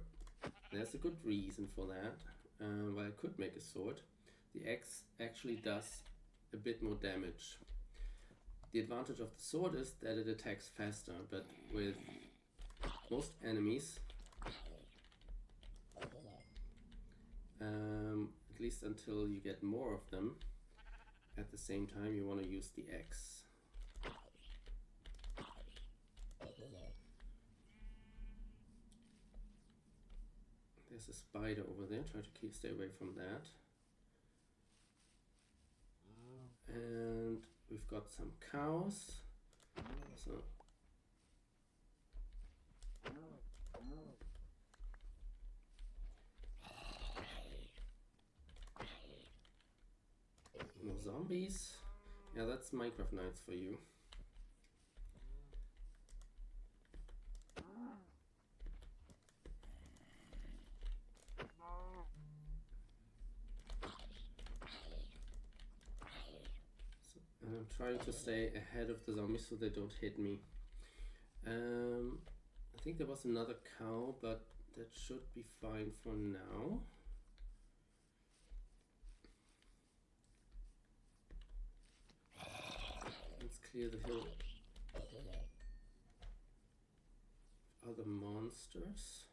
A: There's a good reason for that. Well, I could make a sword. The axe actually does a bit more damage. The advantage of the sword is that it attacks faster, but with most enemies, at least until you get more of them, at the same time you want to use the axe. There's a spider over there, try to stay away from that. And we've got some cows. So no zombies. Yeah, that's Minecraft nights for you. I'm trying to stay ahead of the zombies so they don't hit me. I think there was another cow, but that should be fine for now. Let's clear the hill. Other monsters.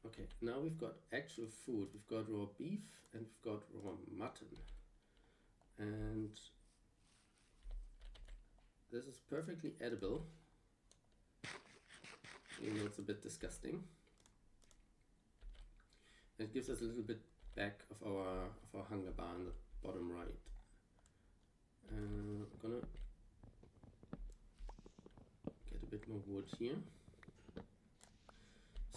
A: Okay, now we've got actual food. We've got raw beef and we've got raw mutton. And this is perfectly edible, even though it's a bit disgusting. It gives us a little bit back of our hunger bar in the bottom right. I'm gonna get a bit more wood here.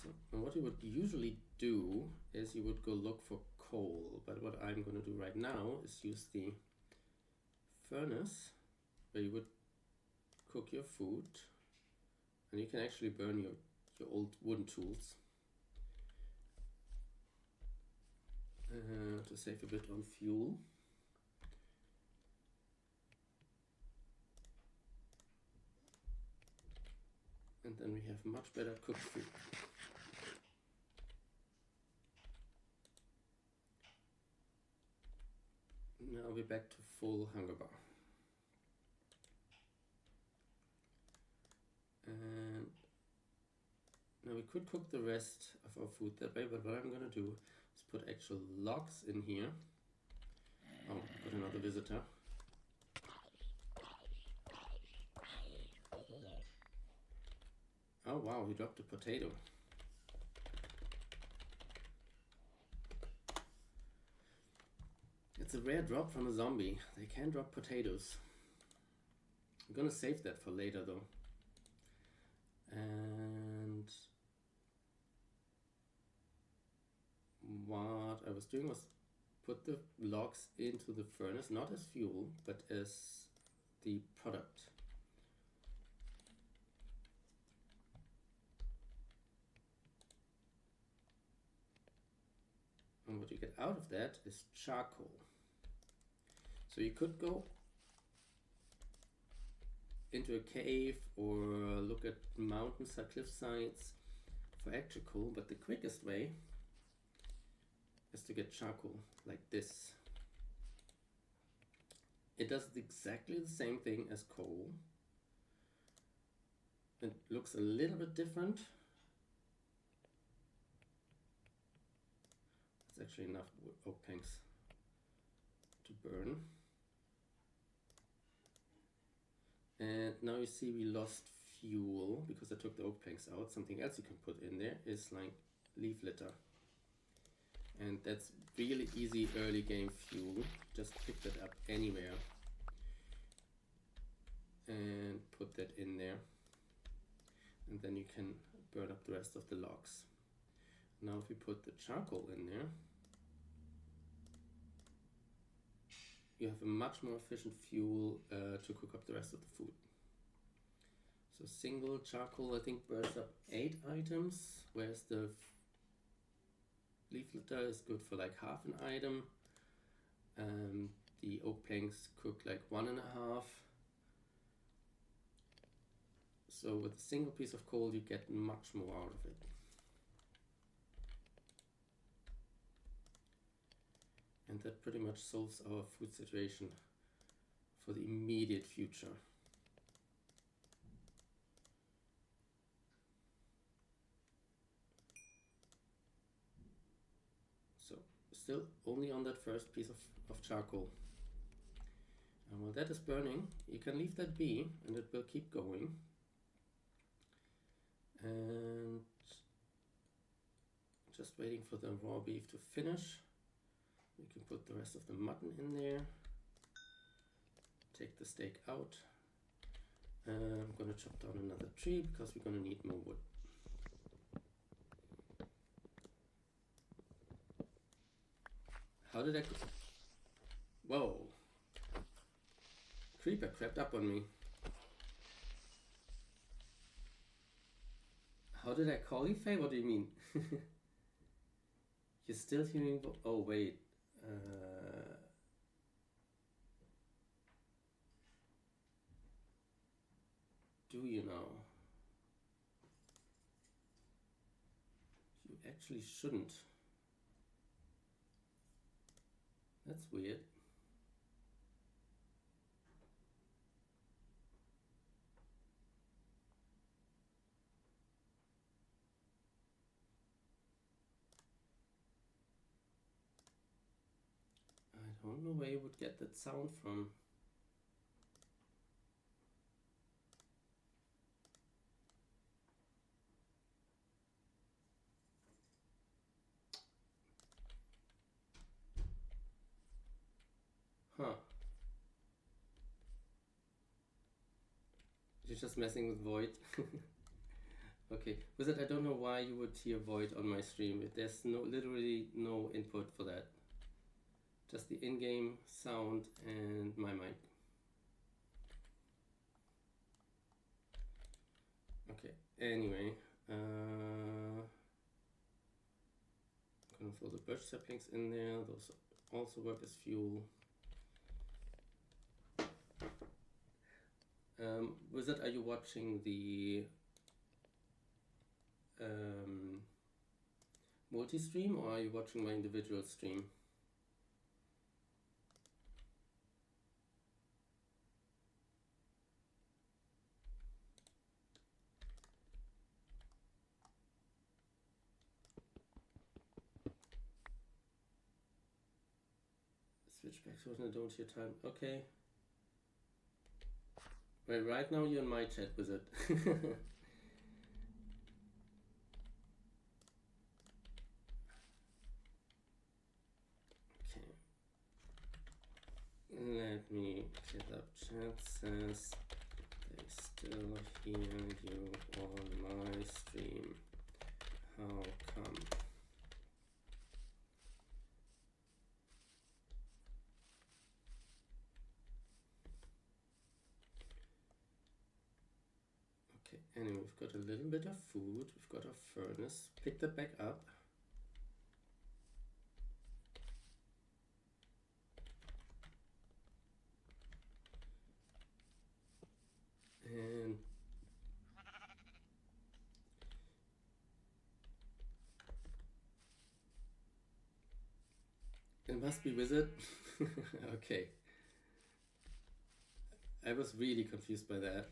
A: So, and what you would usually do is you would go look for coal, but what I'm gonna do right now is use the furnace where you would cook your food, and you can actually burn your old wooden tools to save a bit on fuel. And then we have much better cooked food. Now we're back to full hunger bar. And now we could cook the rest of our food that way, but what I'm gonna do is put actual logs in here. Oh, got another visitor. Oh wow, he dropped a potato. It's a rare drop from a zombie. They can drop potatoes. I'm gonna save that for later though. And what I was doing was put the logs into the furnace, not as fuel, but as the product. And what you get out of that is charcoal. So you could go into a cave or look at mountains or cliff sides for actual coal, but the quickest way is to get charcoal like this. It does exactly the same thing as coal. It looks a little bit different. It's actually enough oak planks to burn. And now you see we lost fuel because I took the oak planks out. Something else you can put in there is like leaf litter. And that's really easy early game fuel. Just pick that up anywhere and put that in there. And then you can burn up the rest of the logs. Now if we put the charcoal in there, you have a much more efficient fuel to cook up the rest of the food. So single charcoal, I think, burns up 8 items, whereas the leaf litter is good for like half an item. The oak planks cook like 1.5. So with a single piece of coal, you get much more out of it. And that pretty much solves our food situation for the immediate future. So still only on that first piece of charcoal. And while that is burning, you can leave that be and it will keep going. And just waiting for the raw beef to finish. We can put the rest of the mutton in there. Take the steak out. I'm gonna chop down another tree because we're gonna need more wood. How did I go? Whoa. Creeper crept up on me. How did I call you, Faye? What do you mean? You're still hearing... Oh, wait. Do you now? You actually shouldn't. That's weird. I don't know where you would get that sound from. Huh. You're just messing with Void. Okay, Wizard, I don't know why you would hear Void on my stream. There's literally no input for that. Just the in-game sound and my mic. Okay, anyway. I'm gonna throw the birch saplings in there. Those also work as fuel. Wizard, are you watching the multi-stream or are you watching my individual stream? Switch back to I don't hear time. Okay. Well, right now you're in my chat, Wizard. Let me get up chat. Says they still hear you on my stream. How come? Okay, anyway, we've got a little bit of food. We've got a furnace. Pick that back up. And it must be Wizard. Okay. I was really confused by that.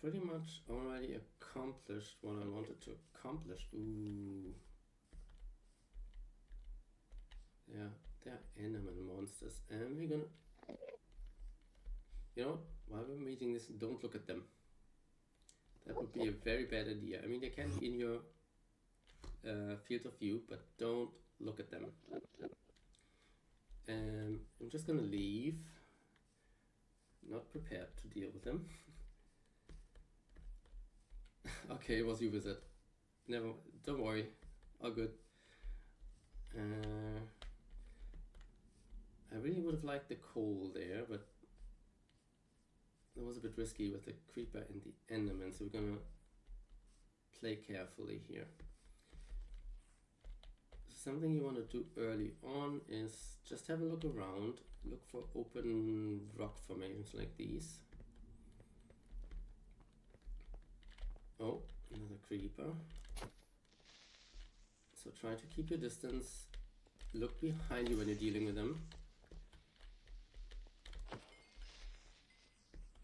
A: Pretty much already accomplished what I wanted to accomplish. Ooh. Yeah, they're animal monsters. And we're gonna... You know, while we're meeting this, don't look at them. That would be a very bad idea. I mean, they can be in your field of view, but don't look at them. I'm just gonna leave. Not prepared to deal with them. Okay, it was you, wizard. Never, don't worry, all good. I really would have liked the coal there, but that was a bit risky with the creeper and the enderman, so we're gonna play carefully here. Something you want to do early on is just have a look around, look for open rock formations like these. Oh, another creeper. So try to keep your distance, look behind you when you're dealing with them.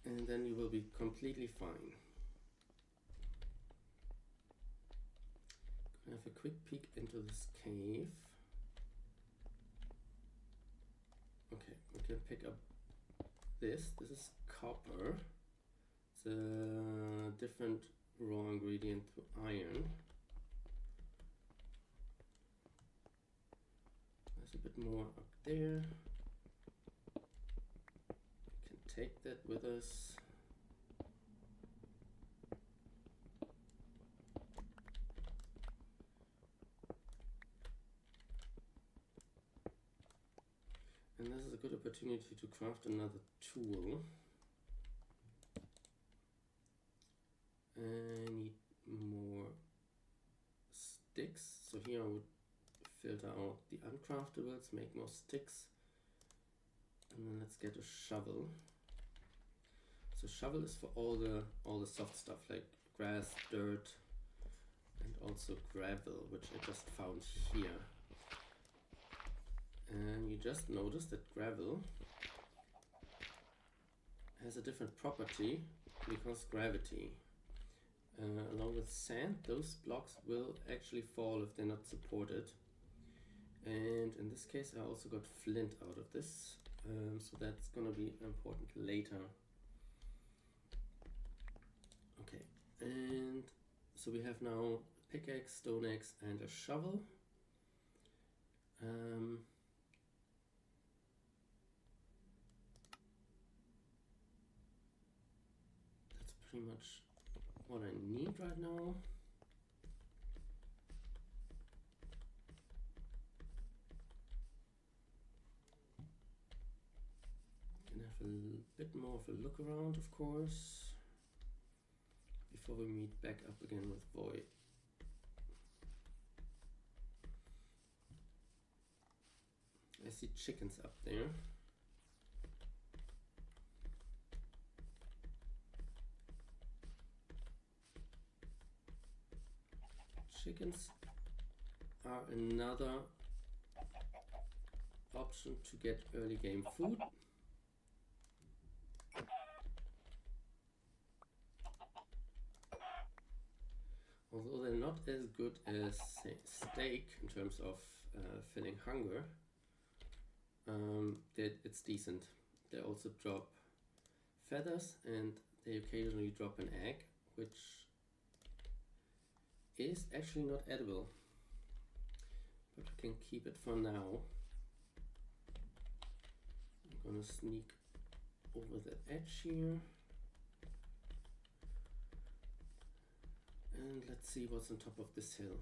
A: And then you will be completely fine. Gonna have a quick peek into this cave. Okay, we can pick up this. This is copper. It's a different raw ingredient to iron. There's a bit more up there. We can take that with us. And this is a good opportunity to craft another tool. I need more sticks. So here I would filter out the uncraftables, make more sticks. And then let's get a shovel. So shovel is for all the soft stuff like grass, dirt, and also gravel, which I just found here. And you just notice that gravel has a different property because gravity. Along with sand, those blocks will actually fall if they're not supported. And in this case I also got flint out of this, so that's gonna be important later. Okay, and so we have now pickaxe, stone axe, and a shovel. That's pretty much what I need right now. Can have a bit more of a look around, of course, before we meet back up again with Void. I see chickens up there. Chickens are another option to get early game food. Although they're not as good as, say, steak in terms of filling hunger, it's decent. They also drop feathers and they occasionally drop an egg, which is actually not edible, but we can keep it for now. I'm gonna sneak over the edge here. And let's see what's on top of this hill.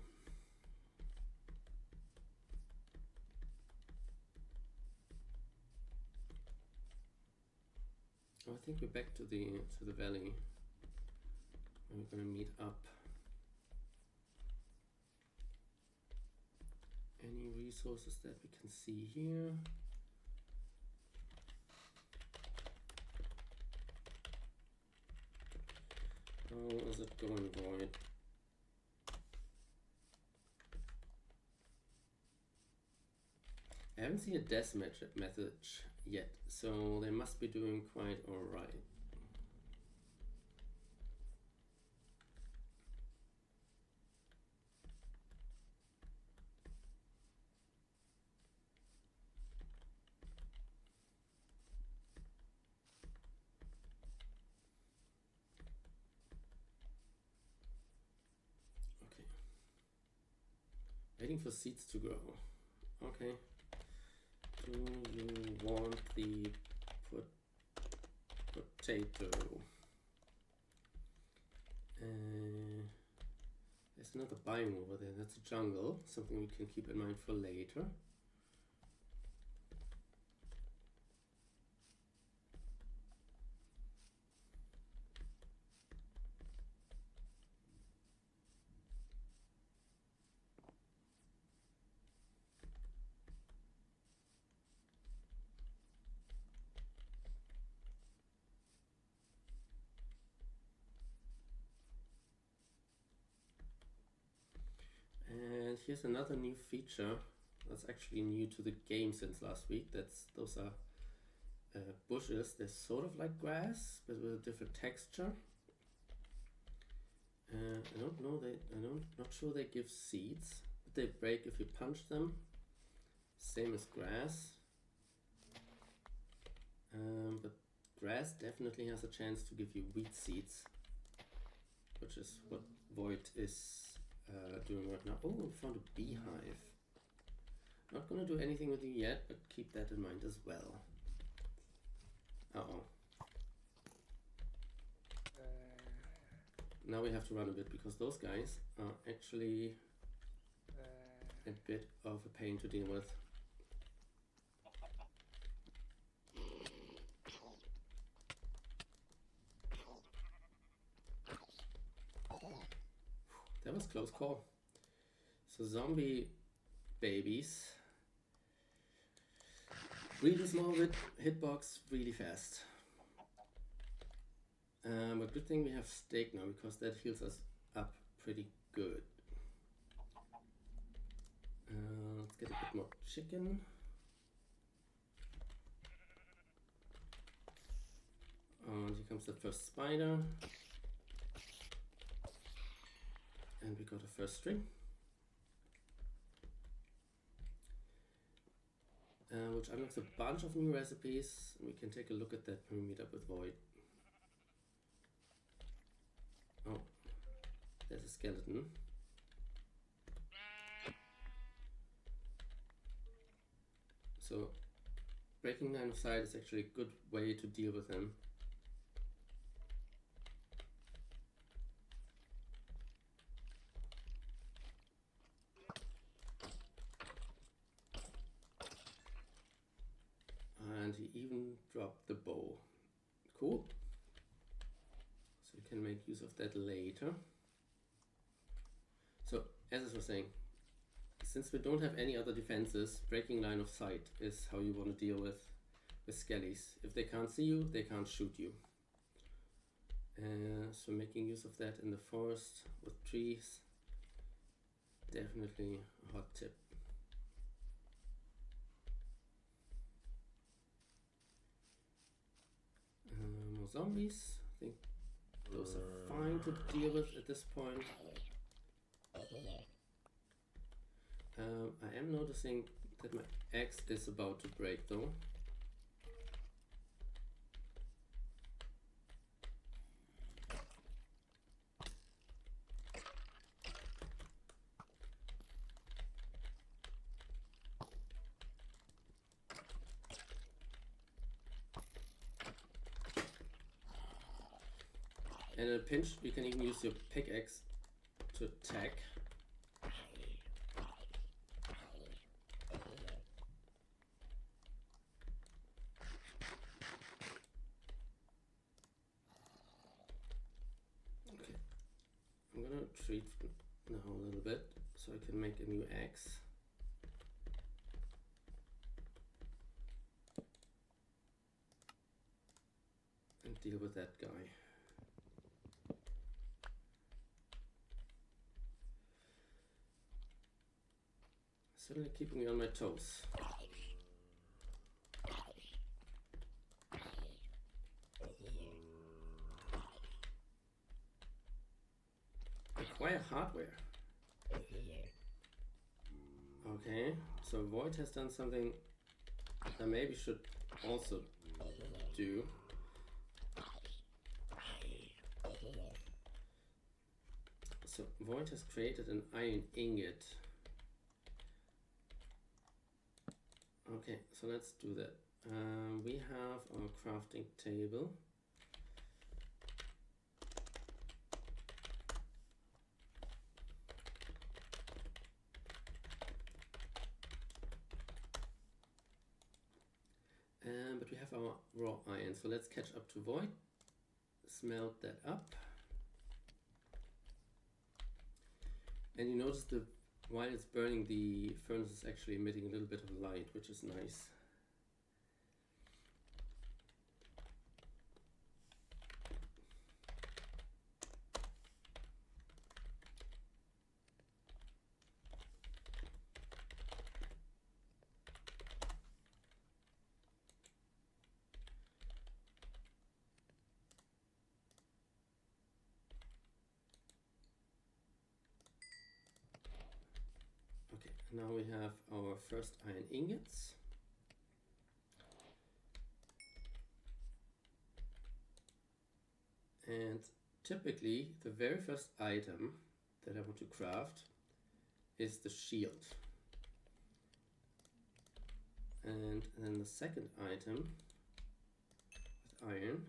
A: Oh, I think we're back to the valley. We're gonna meet up. Any resources that we can see here? How is it going, Void? I haven't seen a deathmatch message yet, so they must be doing quite alright. Okay. Waiting for seeds to grow. Okay. Do want the potato. There's another biome over there. That's a jungle. Something we can keep in mind for later. And here's another new feature that's actually new to the game since last week. Those are bushes. They're sort of like grass, but with a different texture. I don't know. Not sure they give seeds, but they break if you punch them. Same as grass. But grass definitely has a chance to give you wheat seeds, which is what Void is doing right now. Oh, we found a beehive. Not gonna do anything with you yet, but keep that in mind as well. Uh-oh. Now we have to run a bit because those guys are actually a bit of a pain to deal with. That was close call. So zombie babies. Really small hitbox, really fast. But good thing we have steak now because that heals us up pretty good. Let's get a bit more chicken. And here comes the first spider. And we got a first string. Which unlocks a bunch of new recipes. We can take a look at that when we meet up with Void. Oh, there's a skeleton. So, breaking line of sight is actually a good way to deal with him. And he even dropped the bow. Cool. So we can make use of that later. So, as I was saying, since we don't have any other defenses, breaking line of sight is how you want to deal with skellies. If they can't see you, they can't shoot you. So making use of that in the forest with trees, definitely a hot tip. More zombies. I think those are fine to deal with at this point. I am noticing that my axe is about to break though. And in a pinch, you can even use your pickaxe to attack. Okay, I'm gonna retreat now a little bit so I can make a new axe. And deal with that guy. Certainly keeping me on my toes. Acquire hardware. Okay, so Void has done something I maybe should also do. So Void has created an iron ingot. Okay, so let's do that We have our crafting table. But we have our raw iron, so let's catch up to void, smelt that up. And you notice while it's burning, the furnace is actually emitting a little bit of light, which is nice. Okay, now we have our first iron ingots. And typically the very first item that I want to craft is the shield. And then the second item with iron,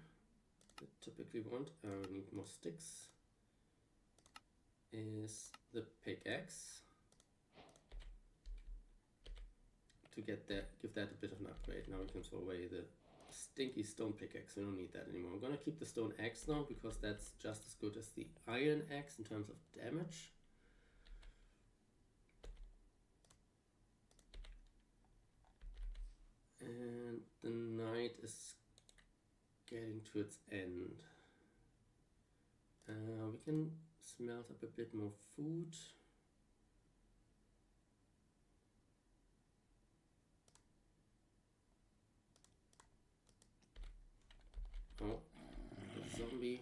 A: I typically want, I need more sticks, is the pickaxe. To get that, give that a bit of an upgrade. Now we can throw away the stinky stone pickaxe. We don't need that anymore. I'm gonna keep the stone axe now because that's just as good as the iron axe in terms of damage. And the night is getting to its end. We can smelt up a bit more food. Oh, the zombie.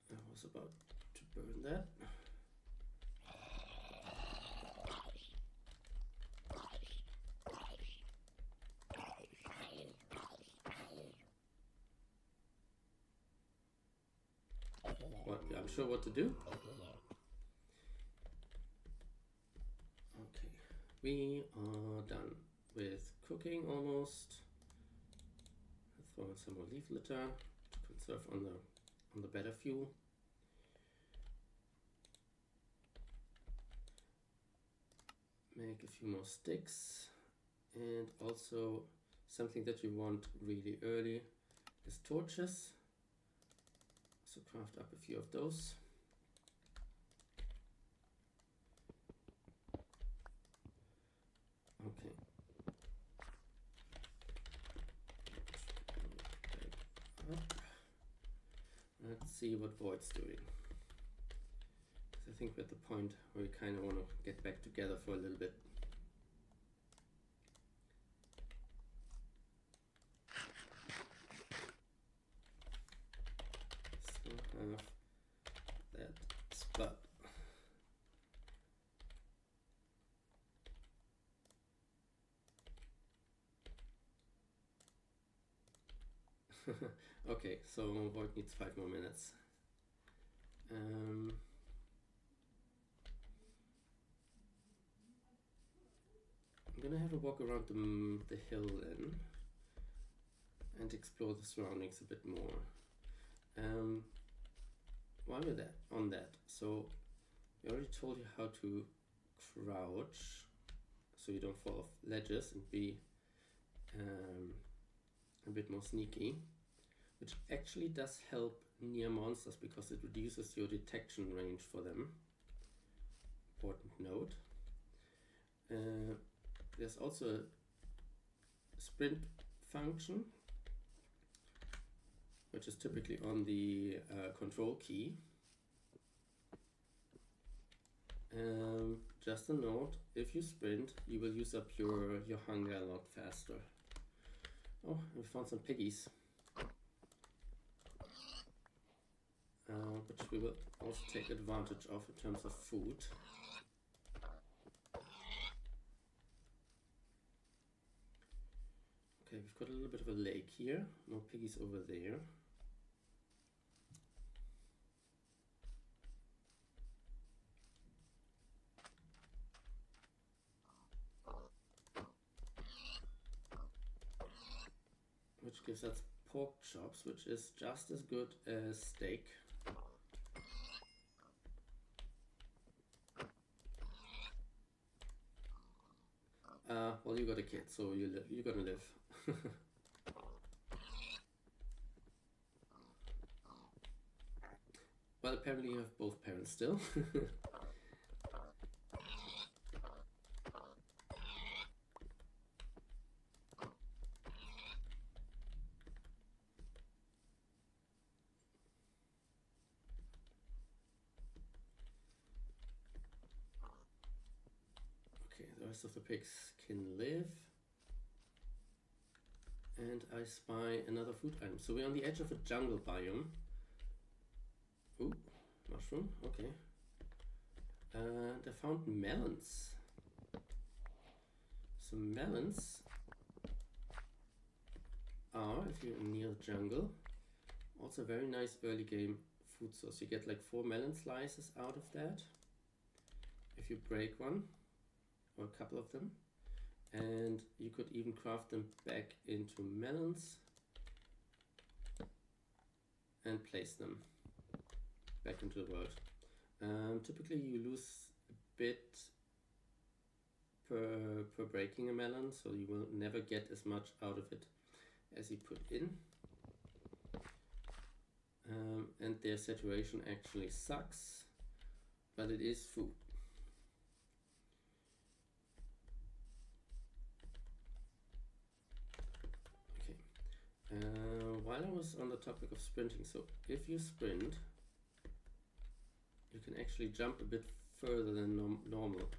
A: I was about to burn that. What? I'm sure what to do. Okay, we are done with cooking almost. Let's throw in some more leaf litter to conserve on the better fuel. Make a few more sticks, and also something that you want really early is torches. So craft up a few of those. Okay. Let's see what Void's doing. I think we're at the point where we kind of want to get back together for a little bit. Still have that spot. Okay, so Void needs 5 more minutes. I'm gonna have a walk around the hill then and explore the surroundings a bit more. While we're on that, so we already told you how to crouch so you don't fall off ledges and be a bit more sneaky, which actually does help near monsters because it reduces your detection range for them. Important note. There's also a sprint function, which is typically on the control key. Just a note, if you sprint, you will use up your hunger a lot faster. Oh, we found some piggies. Which we will also take advantage of in terms of food. Okay, we've got a little bit of a lake here. More piggies over there. gives us pork chops, which is just as good as steak. Well, you got a kid, so you're gonna live. Well, apparently you have both parents still. Okay, the rest of the pigs can live. And I spy another food item. So we're on the edge of a jungle biome. Ooh, mushroom, okay. And I found melons. So melons are, if you're near the jungle, also a very nice early game food source. You get like 4 melon slices out of that if you break one, or a couple of them. And you could even craft them back into melons and place them back into the world. Typically you lose a bit per breaking a melon, so you will never get as much out of it as you put in. And their saturation actually sucks, but it is food. While I was on the topic of sprinting, so if you sprint, you can actually jump a bit further than normal.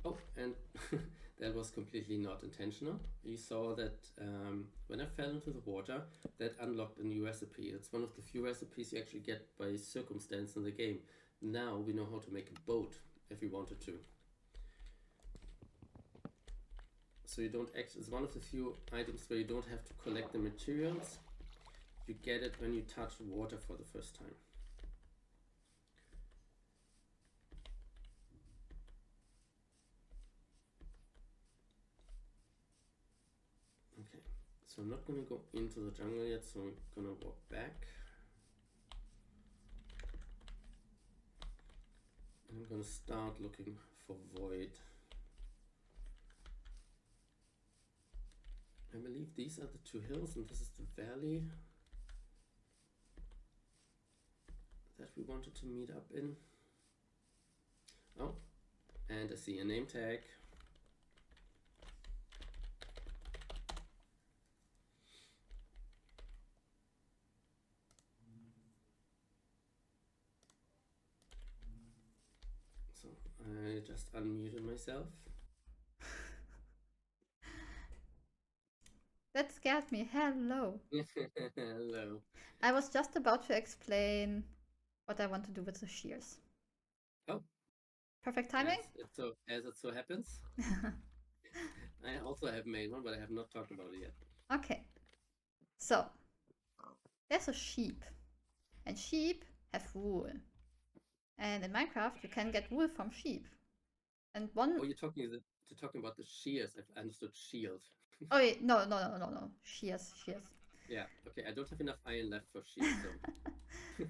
A: Oh, and that was completely not intentional. You saw that when I fell into the water, that unlocked a new recipe. It's one of the few recipes you actually get by circumstance in the game. Now we know how to make a boat if we wanted to. So you don't actually, it's one of the few items where you don't have to collect the materials. You get it when you touch water for the first time. Okay, so I'm not going to go into the jungle yet, so I'm going to walk back. And I'm going to start looking for void. I believe these are the 2 hills and this is the valley that we wanted to meet up in. Oh, and I see a name tag. So I just unmuted myself.
B: That scared me. Hello.
A: Hello.
B: I was just about to explain what I want to do with the shears.
A: Oh.
B: Perfect timing?
A: As it so happens. I also have made one, but I have not talked about it yet.
B: Okay. So, there's a sheep. And sheep have wool. And in Minecraft, you can get wool from sheep. And one...
A: Oh, you're talking about the shears. I've understood shield.
B: Oh, wait, no. Shears.
A: Yeah, okay, I don't have enough iron left for shears, so...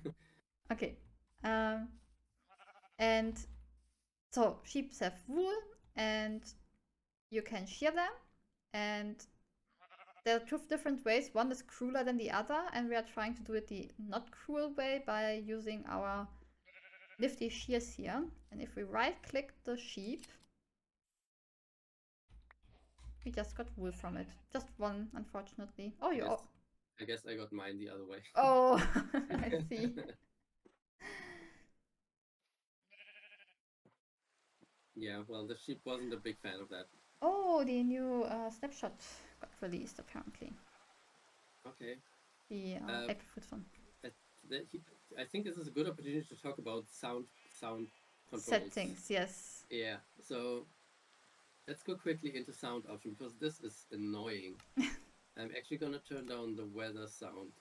B: Okay. And so, sheep have wool, and you can shear them, and there are 2 different ways. One is crueler than the other, and we are trying to do it the not cruel way by using our nifty shears here. And if we right-click the sheep, we just got wool from it. Just one, unfortunately. Oh,
A: I guess I got mine the other way.
B: Oh, I see.
A: Yeah, well, the sheep wasn't a big fan of that.
B: Oh, the new snapshot got released, apparently.
A: Okay.
B: The April Food one.
A: I think this is a good opportunity to talk about sound controls.
B: Settings, yes.
A: Yeah, so let's go quickly into sound option, because this is annoying. I'm actually going to turn down the weather sound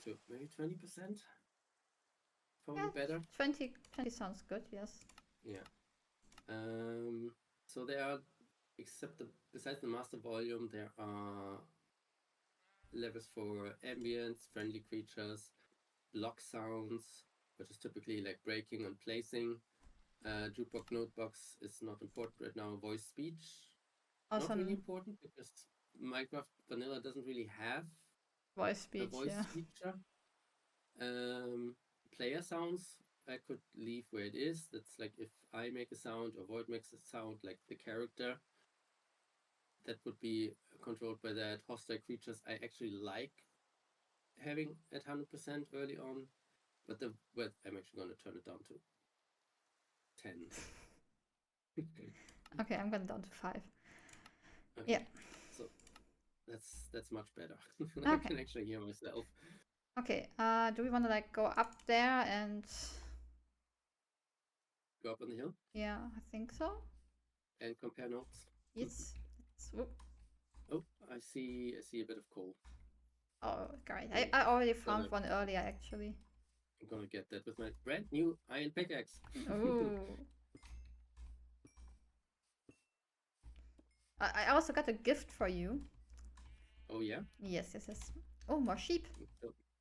A: to maybe 20%? Probably better.
B: 20 sounds good, yes.
A: Yeah. So there are besides the master volume, there are levels for ambience, friendly creatures, block sounds, which is typically like breaking and placing. Jukebox notebox is not important right now. Voice speech, not really
B: Awesome.
A: important because Minecraft Vanilla doesn't really have
B: Voice
A: a
B: speech,
A: voice
B: yeah.
A: feature. Player sounds I could leave where it is. That's like if I make a sound or Void makes a sound, like the character, that would be controlled by that. Hostile creatures I actually like having at 100% early on, but I'm actually going to turn it down to 10.
B: Okay, I'm going down to 5.
A: Okay.
B: Yeah.
A: So that's much better. I
B: Okay.
A: can actually hear myself.
B: Okay, do we want to like go up there and...
A: Go up on the hill
B: Yeah, I think so.
A: and compare notes.
B: Yes. Whoop.
A: Oh, I see a bit of coal.
B: Oh, great.
A: Yeah.
B: I already found one earlier, actually.
A: I'm gonna get that with my brand new iron pickaxe.
B: Ooh. I also got a gift for you.
A: Oh yeah?
B: Yes, yes, yes. Oh, more sheep.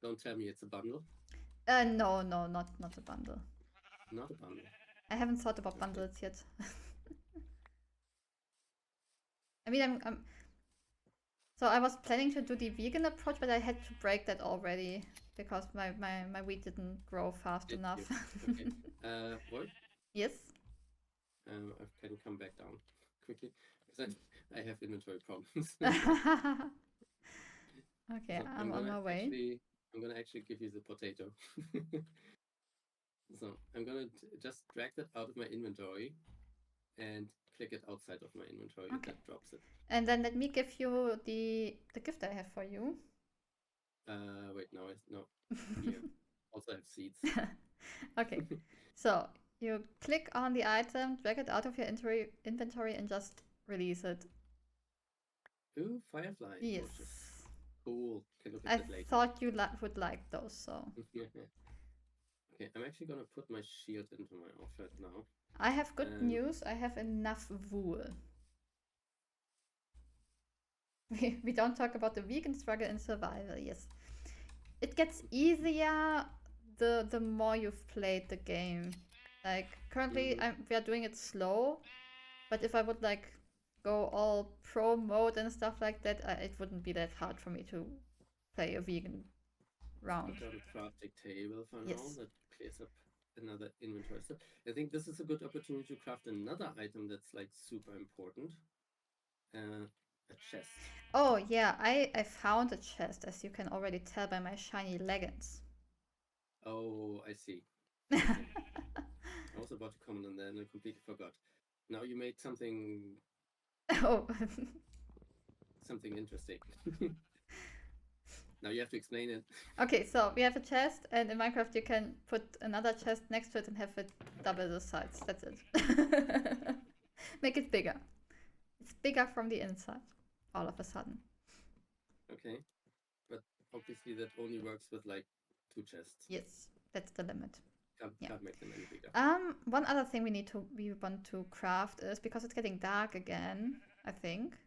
A: Don't tell me it's a bundle.
B: No, not a bundle.
A: Not a bundle.
B: I haven't thought about bundles yet. I mean, so I was planning to do the vegan approach, but I had to break that already because my wheat didn't grow fast enough.
A: Okay. What?
B: Yes.
A: I can come back down quickly because I have inventory problems.
B: Okay,
A: So
B: I'm on my way.
A: I'm gonna actually give you the potato. So I'm gonna just drag that out of my inventory and click it outside of my inventory, and that drops it.
B: And then let me give you the gift I have for you.
A: Wait, no. Here. Also have seeds.
B: Okay. So you click on the item, drag it out of your inventory, and just release it.
A: Ooh, firefly.
B: Yes.
A: Gorgeous. Cool. Can look at that later.
B: I thought you would like those, so.
A: Okay, I'm actually gonna put my shield into my outfit now.
B: I have good news. I have enough wool. We don't talk about the vegan struggle in survival. Yes, it gets easier the more you've played the game. Like currently, we are doing it slow, but if I would like go all pro mode and stuff like that, it wouldn't be that hard for me to play a vegan round.
A: Put down a crafting table for
B: Yes.
A: now. That clears up another inventory stuff. I think this is a good opportunity to craft another item that's like super important. A chest.
B: Oh yeah, I found a chest, as you can already tell by my shiny leggings.
A: Oh, I see. Okay. I was about to comment on that and I completely forgot. Now you made something.
B: Oh.
A: Something interesting. Now you have to explain it.
B: Okay, so we have a chest, and in Minecraft you can put another chest next to it and have it double the size. That's it. Make it bigger. It's bigger from the inside, all of a sudden.
A: Okay, but obviously that only works with like 2 chests.
B: Yes, that's the limit.
A: Can't make them any bigger.
B: One other thing we want to craft is, because it's getting dark again, I think.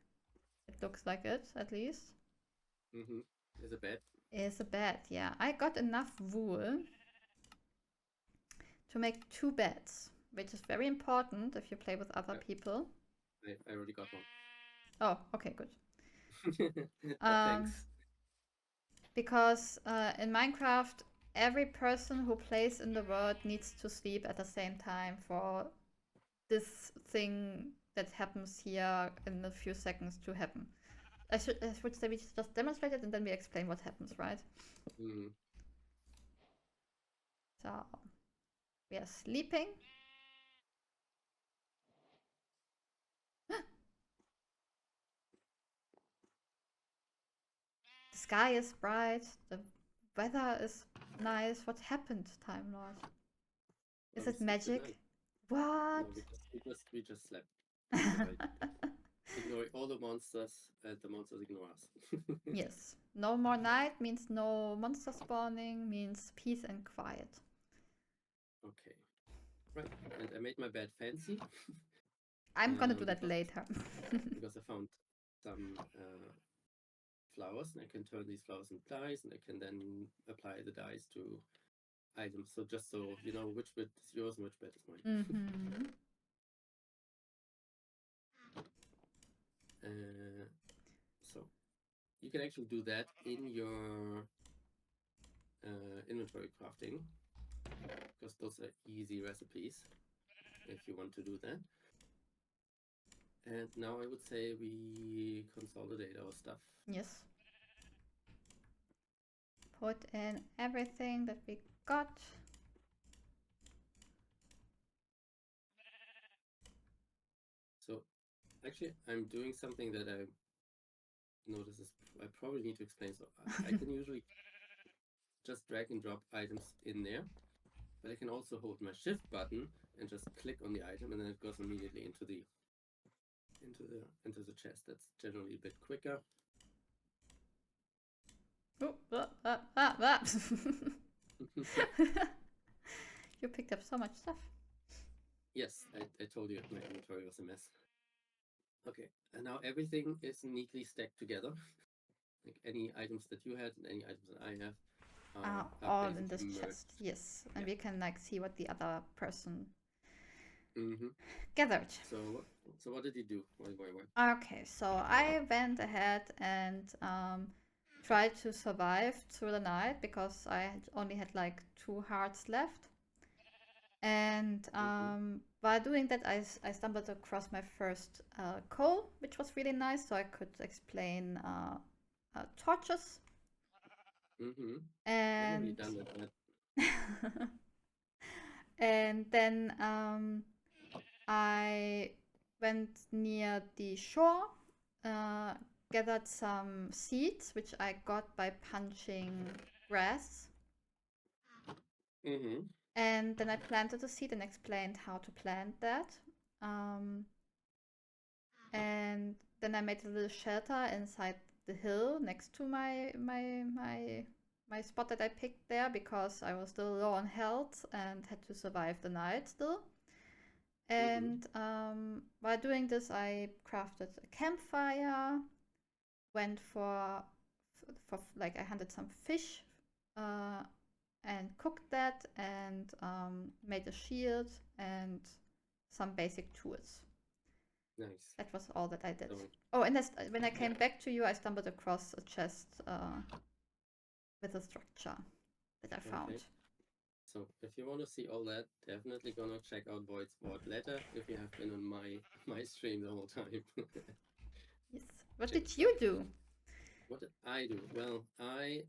B: It looks like it, at least.
A: Mm-hmm. Is a bed?
B: Is a bed, yeah. I got enough wool to make 2 beds, which is very important if you play with other people.
A: I already got one.
B: Oh, okay, good.
A: Thanks.
B: Because in Minecraft, every person who plays in the world needs to sleep at the same time for this thing that happens here in a few seconds to happen. I should say we just demonstrate it and then we explain what happens, right?
A: Mm.
B: So we are sleeping. The sky is bright. The weather is nice. What happened, Time Lord? Is it magic? What?
A: No, we just slept. Ignore all the monsters, and the monsters ignore us.
B: Yes. No more night means no monster spawning, means peace and quiet.
A: Okay. Right, and I made my bed fancy.
B: I'm gonna do that later.
A: Because I found some flowers, and I can turn these flowers into dyes, and I can then apply the dyes to items. So just so you know which bit is yours and which bit is mine.
B: Mm-hmm.
A: So you can actually do that in your inventory crafting, because those are easy recipes if you want to do that. And now I would say we consolidate our stuff.
B: Yes. Put in everything that we got.
A: So actually I'm doing something that I notice I probably need to explain. So I can usually just drag and drop items in there, but I can also hold my shift button and just click on the item, and then it goes immediately into the chest. That's generally a bit quicker.
B: Oh, you picked up so much stuff.
A: Yes, I told you my inventory was a mess. Okay, and now everything is neatly stacked together. Like any items that you had and any items that I have are
B: all in this
A: merged.
B: chest. Yes, and we can like see what the other person
A: Mm-hmm.
B: gathered.
A: So what did you do? Why?
B: Okay, so I went ahead and tried to survive through the night because I only had like 2 hearts left. And while doing that, I stumbled across my first coal, which was really nice, so I could explain torches.
A: Mm-hmm.
B: And
A: I've already done that.
B: and then I went near the shore, gathered some seeds, which I got by punching grass.
A: Mm-hmm.
B: And then I planted a seed and explained how to plant that. And then I made a little shelter inside the hill next to my spot that I picked there because I was still low on health and had to survive the night still. And while doing this, I crafted a campfire, went for like I hunted some fish and cooked that, and made a shield and some basic tools.
A: Nice.
B: That was all that I did.
A: So,
B: oh, and when I came back to you, I stumbled across a chest with a structure that I found.
A: Okay. So if you want to see all that, definitely gonna check out Void's Ward later if you have been on my stream the whole time.
B: Yes. What did you do?
A: What did I do? Well, I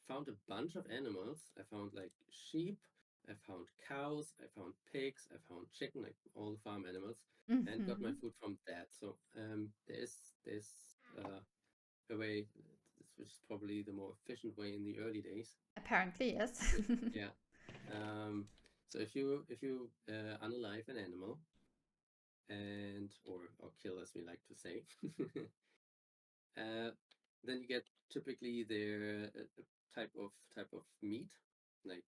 A: found a bunch of animals. I found like sheep, I found cows, I found pigs, I found chicken, like all the farm animals, and got my food from that. So there's a way, which is probably the more efficient way in the early days.
B: Apparently, yes.
A: Yeah. So if you unalive an animal and or kill, as we like to say, then you get typically their type of meat, like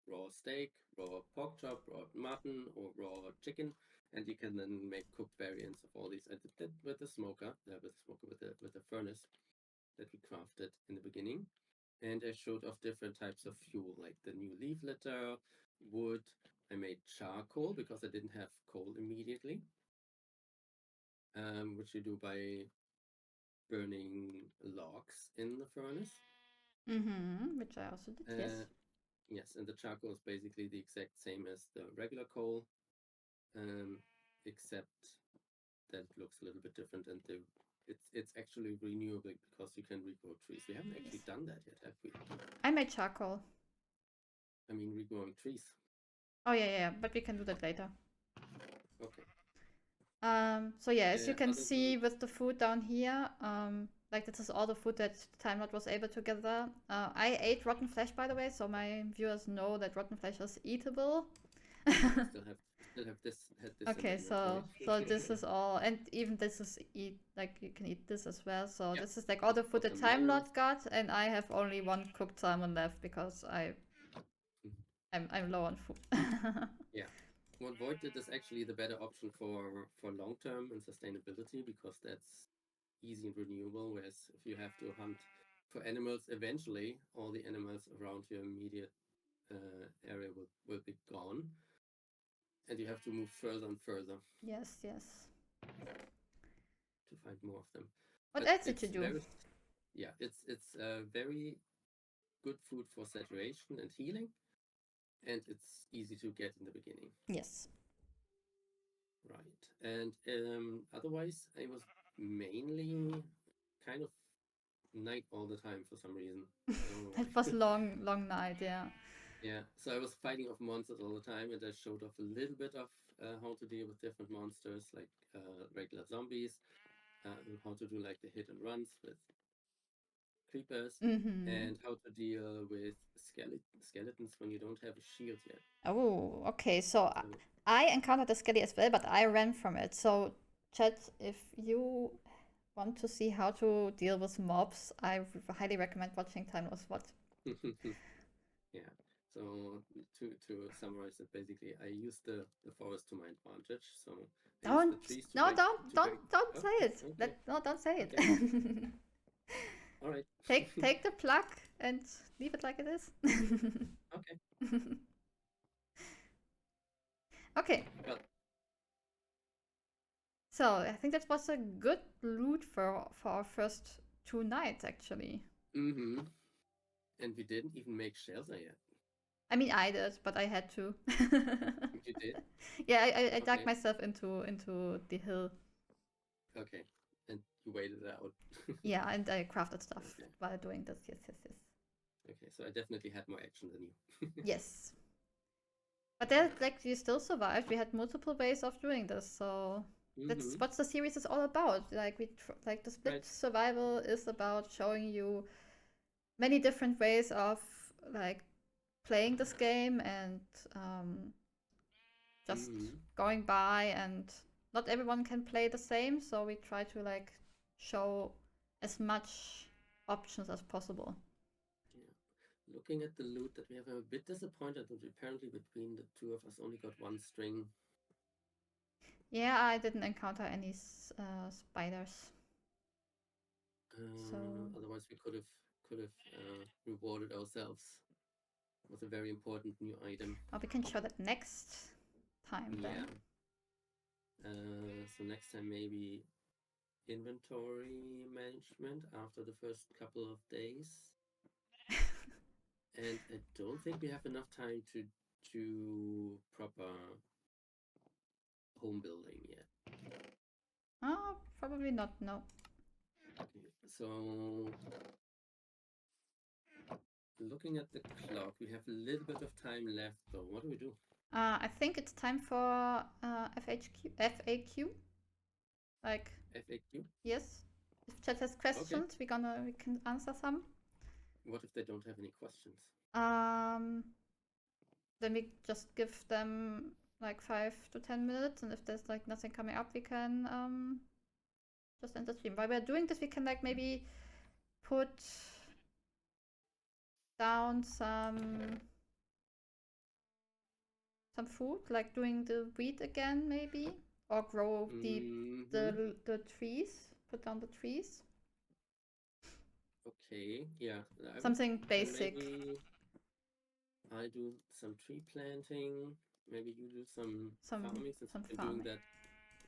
A: raw steak, raw pork chop, raw mutton, or raw chicken, and you can then make cooked variants of all these. I did that with the smoker, with the furnace that we crafted in the beginning, and I showed off different types of fuel, like the new leaf litter, wood. I made charcoal because I didn't have coal immediately, which you do by burning logs in the furnace.
B: Which I also did, yes.
A: Yes, and the charcoal is basically the exact same as the regular coal, except that it looks a little bit different, and it's actually renewable because you can regrow trees. We haven't actually done that yet, have we?
B: I made charcoal.
A: I mean, regrowing trees.
B: Oh yeah, but we can do that later.
A: Okay.
B: So yeah, as you can see with the food down here, like this is all the food that Time Lord was able to gather. I ate rotten flesh, by the way, so my viewers know that rotten flesh is eatable.
A: Still have this.
B: Okay, so this is all, and even this is like you can eat this as well. So yeah, this is like all the food that Time Lord got, and I have only one cooked salmon left because I I'm low on food.
A: Yeah. What Void did is actually the better option for long term and sustainability, because that's easy and renewable. Whereas if you have to hunt for animals, eventually all the animals around your immediate area will be gone, and you have to move further and further
B: Yes.
A: to find more of them.
B: What
A: But
B: else did you
A: it's
B: do?
A: it's very good food for saturation and healing, and it's easy to get in the beginning.
B: Yes.
A: Right. And otherwise, I was mainly kind of night all the time for some reason. I don't know why.
B: It was long night, yeah.
A: Yeah, so I was fighting off monsters all the time, and I showed off a little bit of how to deal with different monsters, like regular zombies, how to do like the hit and runs with creepers, and how to deal with skeletons when you don't have a shield yet.
B: Oh, okay. So I encountered the skelly as well, but I ran from it. So, chat, if you want to see how to deal with mobs, I highly recommend watching Time Lost What.
A: Yeah. So to summarize it, basically, I used the forest to my advantage. So I used the trees to break.
B: Don't say it.
A: Okay.
B: No, don't say it.
A: Okay. All right.
B: Take the plug and leave it like it is.
A: Okay.
B: Okay.
A: Well,
B: so I think that was a good loot for our first 2 nights, actually.
A: mm-hmm. And we didn't even make shelter yet.
B: I mean, I did, but I had to.
A: You did?
B: Yeah, I dug myself into the hill.
A: Okay. And you waited it out.
B: Yeah, and I crafted stuff while doing this. Yes.
A: Okay, so I definitely had more action than you.
B: Yes. But then, like, you still survived. We had multiple ways of doing this, so that's what the series is all about. Like like the split survival is about showing you many different ways of like playing this game and just going by, and not everyone can play the same, so we try to like show as much options as possible.
A: Yeah. Looking at the loot that we have, I'm a bit disappointed that apparently between the two of us only got one string.
B: Yeah, I didn't encounter any spiders. So
A: otherwise we could have rewarded ourselves with a very important new item.
B: oh, we can show that next time then.
A: So next time maybe inventory management after the first couple of days. And I don't think we have enough time to do proper home building yet.
B: Oh, probably not, no.
A: Okay, so looking at the clock, we have a little bit of time left though. What do we do?
B: I think it's time for FAQ. Like
A: FAQ?
B: yes. If chat has questions, we can answer some.
A: What if they don't have any questions?
B: Then we just give them like 5 to 10 minutes, and if there's like nothing coming up, we can just end the stream. While we're doing this, we can like maybe put down some food, like doing the wheat again, maybe, or grow the trees. Put down the trees.
A: Okay, yeah.
B: Something basic.
A: Maybe I do some tree planting. Maybe you do some farming, since we've been doing that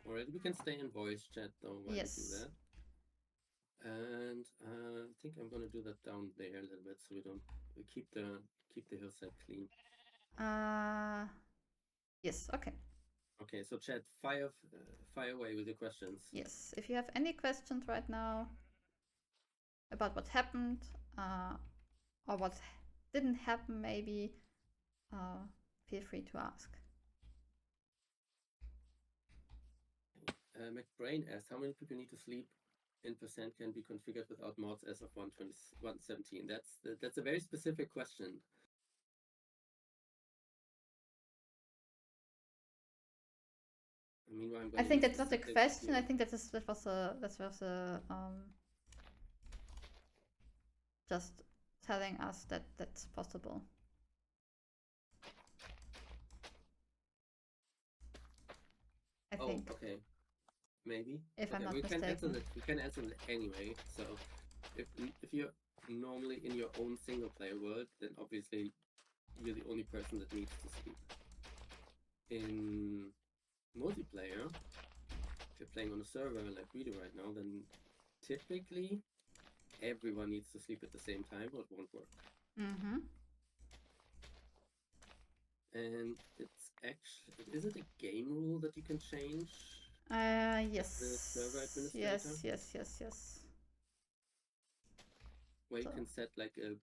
A: already. We can stay in voice chat though while we do that. And I think I'm gonna do that down there a little bit, so we keep the hillside clean.
B: Yes. Okay.
A: Okay, so chat, fire away with your questions.
B: Yes, if you have any questions right now about what happened, or what didn't happen, maybe, feel free to ask.
A: McBrain asks, how many people need to sleep in percent can be configured without mods as of 117? That's a very specific question. Meanwhile,
B: I think that's not a question. I think that was a just telling us that that's possible.
A: maybe.
B: If I'm not
A: we can answer
B: mistaken.
A: that. We can answer that anyway. So, if you're normally in your own single player world, then obviously you're the only person that needs to sleep. In multiplayer, if you're playing on a server like we do right now, then typically everyone needs to sleep at the same time or it won't work.
B: Mm-hmm.
A: And it's actually, is it a game rule that you can change?
B: Yes.
A: The server administrator?
B: Yes.
A: Where you can set like a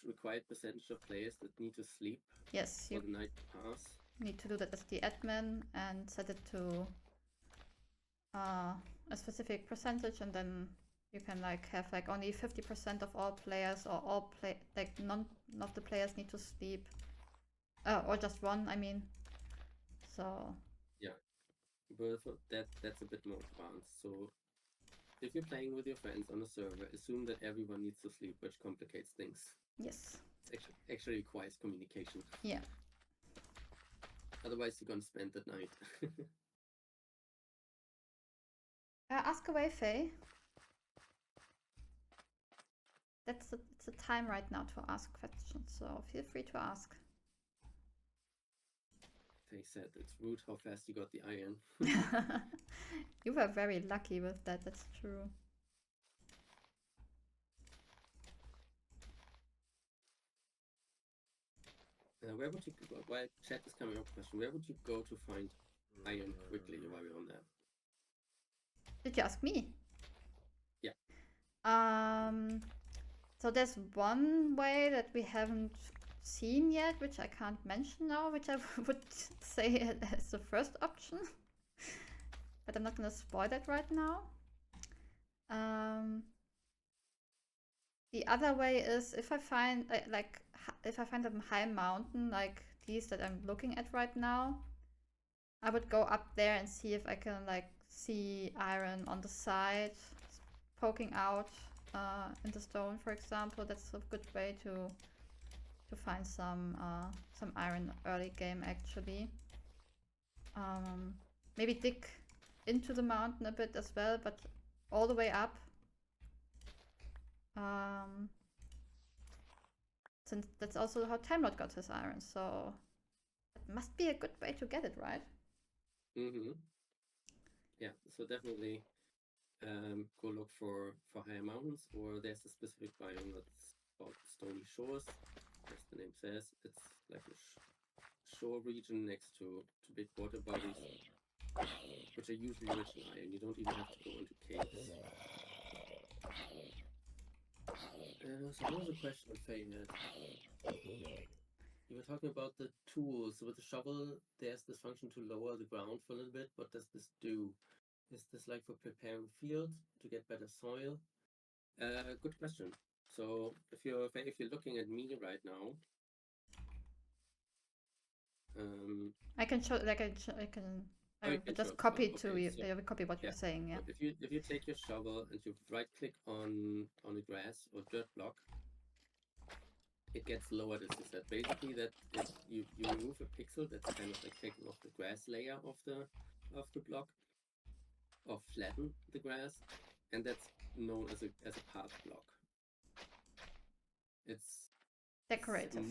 A: required percentage of players that need to sleep for the night to pass.
B: Need to do that as the admin and set it to a specific percentage, and then you can like have like only 50% of all players, or like none of the players need to sleep, or just one, I mean. So
A: yeah, but that's a bit more advanced. So if you're playing with your friends on a server, assume that everyone needs to sleep, which complicates things.
B: Yes.
A: It actually requires communication.
B: Yeah.
A: Otherwise, you're gonna spend the night.
B: Ask away, Faye. It's the time right now to ask questions, so feel free to ask.
A: They said it's rude how fast you got the iron.
B: You were very lucky with that, that's true.
A: Where would you go? While chat is coming up, question, where would you go to find iron quickly while we're on that?
B: Did you ask me?
A: Yeah.
B: So there's one way that we haven't seen yet, which I can't mention now, which I would say as the first option. But I'm not gonna spoil that right now. The other way is if I find if I find a high mountain like these that I'm looking at right now, I would go up there and see if I can like see iron on the side poking out in the stone, for example. That's a good way to find some iron early game, actually. Maybe dig into the mountain a bit as well, but all the way up. Since that's also how Time Lord got his iron, so it must be a good way to get it, right?
A: Mm-hmm. Yeah, so definitely go look for higher mountains, or there's a specific biome that's called Stony Shores, as the name says. It's like a shore region next to big water bodies, which are usually rich in iron. You don't even have to go into caves. So what was the question Faye had? You were talking about the tools. So with the shovel, there's this function to lower the ground for a little bit. What does this do? Is this like for preparing fields to get better soil? Good question. So if you're looking at me right now,
B: I can show. Like I will just copy to you.
A: So,
B: copy what you're saying. Yeah.
A: If you take your shovel and you right click on a grass or dirt block, it gets lowered, as you said. Basically, that you remove a pixel that's kind of like taking off the grass layer of the block, or flatten the grass, and that's known as a path block. It's
B: decorative.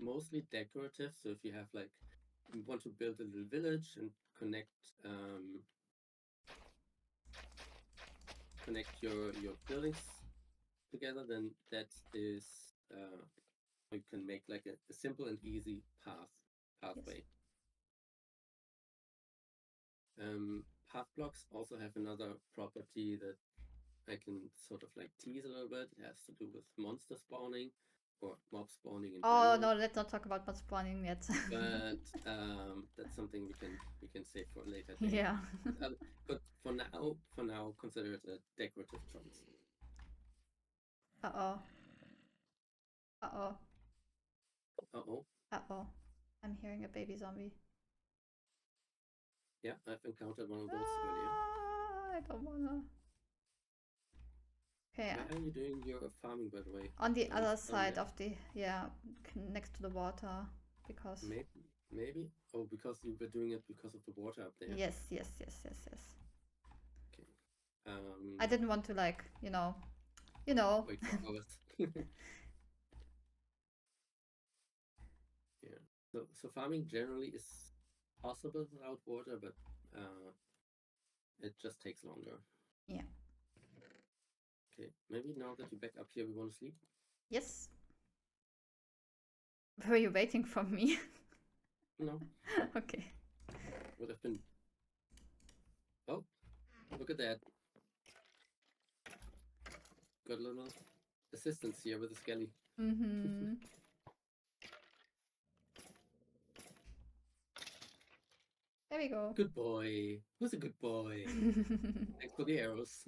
A: Mostly decorative. So if you have like you want to build a little village and connect your buildings together, then that is you can make like a simple and easy pathway. Yes. Path blocks also have another property that I can sort of like tease a little bit. It has to do with monster spawning or mob spawning in general.
B: No, let's not talk about mob spawning yet.
A: But that's something we can save for later.
B: Yeah.
A: But for now, consider it a decorative choice.
B: Uh-oh. I'm hearing a baby zombie.
A: Yeah, I've encountered one of those earlier.
B: I don't wanna. Okay.
A: Where are you doing your farming, by the way?
B: On the other side of the next to the water, because
A: maybe because you were doing it because of the water up there.
B: Yes. I didn't want to like, you know.
A: Wait for hours. Yeah. So farming generally is possible without water, but it just takes longer.
B: Yeah.
A: Okay, maybe now that you're back up here, we want to sleep.
B: Yes. Were you waiting for me?
A: No.
B: Okay.
A: Would have been. Oh, look at that. Got a little assistance here with the skelly.
B: Mm-hmm. There we go.
A: Good boy. Who's a good boy? Thanks for the arrows.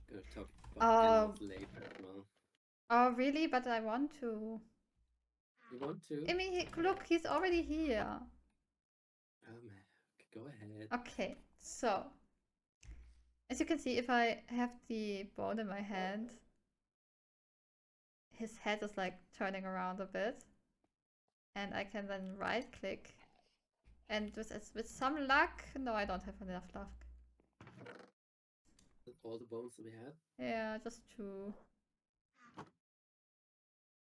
A: Gonna talk about later. Well,
B: Oh, really? But I want to.
A: you want to?
B: I mean, look, he's already here.
A: Man, go ahead.
B: Okay, so as you can see, if I have the bone in my hand, his head is like turning around a bit, and I can then right click, and with some luck, no, I don't have enough luck.
A: All the bones that we had.
B: Yeah, just 2.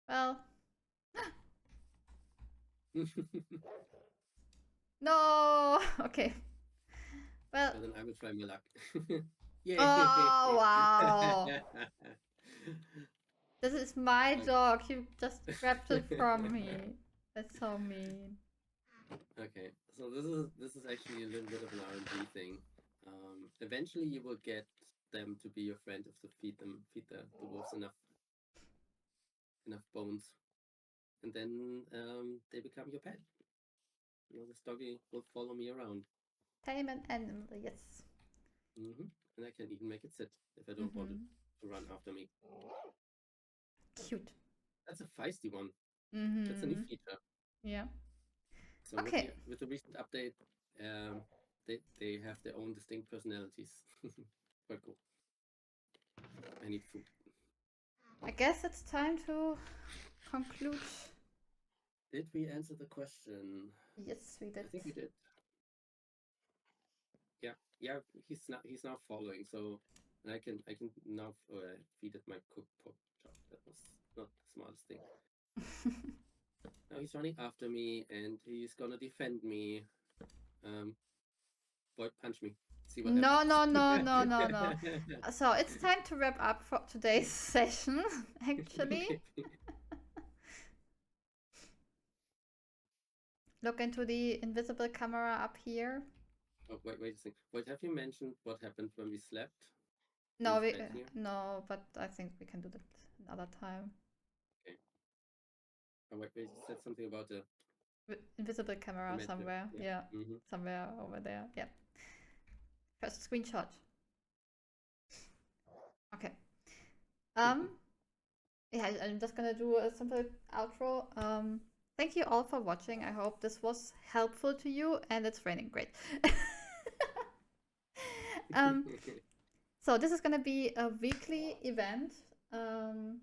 B: Well, no. Okay. Well.
A: And then I will try my luck. Yay!
B: Oh wow! This is my dog. You just grabbed it from me. That's so mean.
A: Okay, so this is actually a little bit of an RNG thing. Eventually, you will get them to be your friend if you feed the wolves enough bones, and then they become your pet. You know, this doggy will follow me around.
B: Tame an animal, yes.
A: And I can even make it sit if I don't want it to run after me.
B: Cute.
A: That's a feisty one. That's a new feature.
B: Yeah.
A: So
B: okay.
A: with the recent update, they have their own distinct personalities. Quite cool. I need food.
B: I guess it's time to conclude.
A: Did we answer the question?
B: Yes, we did.
A: I think we did. Yeah. He's now following. So I can now feed it my cooked pork chop. That was not the smartest thing. Now he's running after me, and he's gonna defend me. Boy, punch me. See what happens.
B: No. So it's time to wrap up for today's session, actually. Look into the invisible camera up here.
A: Oh, wait a second. Wait, have you mentioned what happened when we slept?
B: No, no, but I think we can do that another time.
A: Okay. Oh, wait, you said something about the
B: invisible camera somewhere. Yeah. Somewhere over there. Yeah. First screenshot. Okay. Yeah, I'm just gonna do a simple outro. Thank you all for watching. I hope this was helpful to you, and it's raining. Great. So this is gonna be a weekly event, and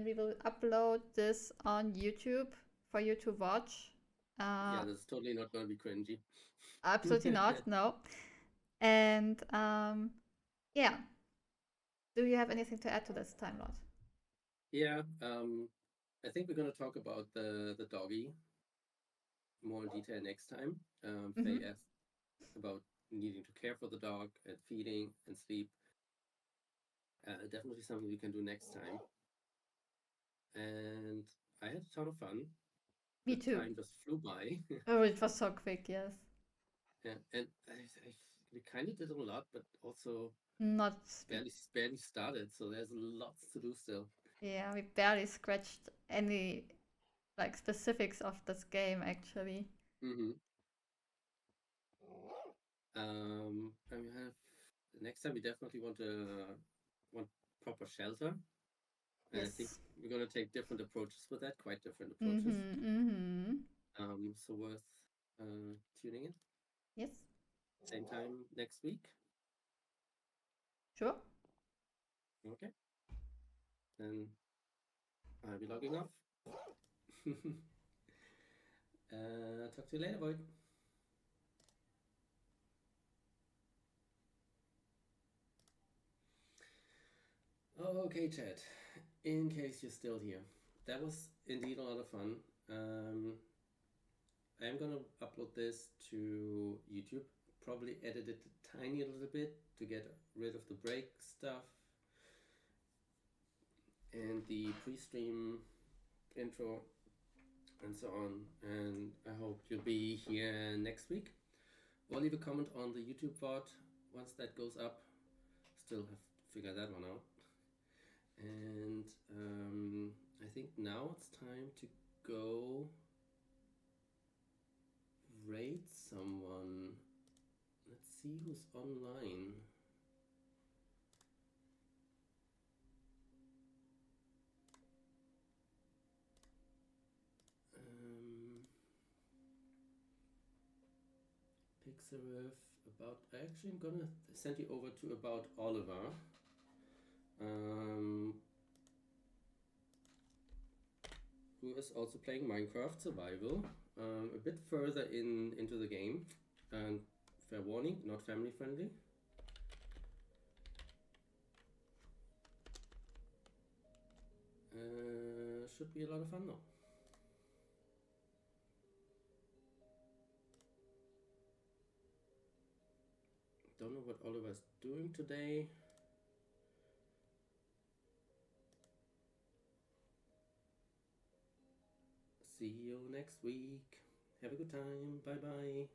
B: we will upload this on YouTube for you to watch.
A: Yeah, that's totally not gonna be cringy.
B: Absolutely not. No. And yeah. Do you have anything to add to this, Time Lord?
A: Yeah, I think we're gonna talk about the doggy more in detail next time. Faye asked about needing to care for the dog and feeding and sleep. Definitely something we can do next time. And I had a ton of fun.
B: Me too.
A: Time just flew by.
B: Oh, it was so quick, yes.
A: Yeah, and we kind of did a lot, but also
B: not
A: barely started. So there's lots to do still.
B: Yeah, we barely scratched any like specifics of this game actually.
A: And we have next time we definitely want proper shelter. And I think we're gonna take different approaches with that, quite different approaches. So worth tuning in.
B: Yes.
A: Same time next week.
B: Sure.
A: Okay. Then I'll be logging off. Talk to you later, boy. Okay, chat. In case you're still here, that was indeed a lot of fun. I'm gonna upload this to YouTube. Probably edit it a tiny little bit to get rid of the break stuff and the pre-stream intro and so on. And I hope you'll be here next week. Or leave a comment on the YouTube VOD once that goes up. Still have to figure that one out. And I think now it's time to go raid someone. Let's see who's online. Pixarif, about. Actually, I'm gonna send you over to about Oliver. Who is also playing Minecraft Survival, a bit further into the game, and fair warning, not family friendly. Should be a lot of fun though. Don't know what Oliver's doing today. See you next week. Have a good time. Bye bye.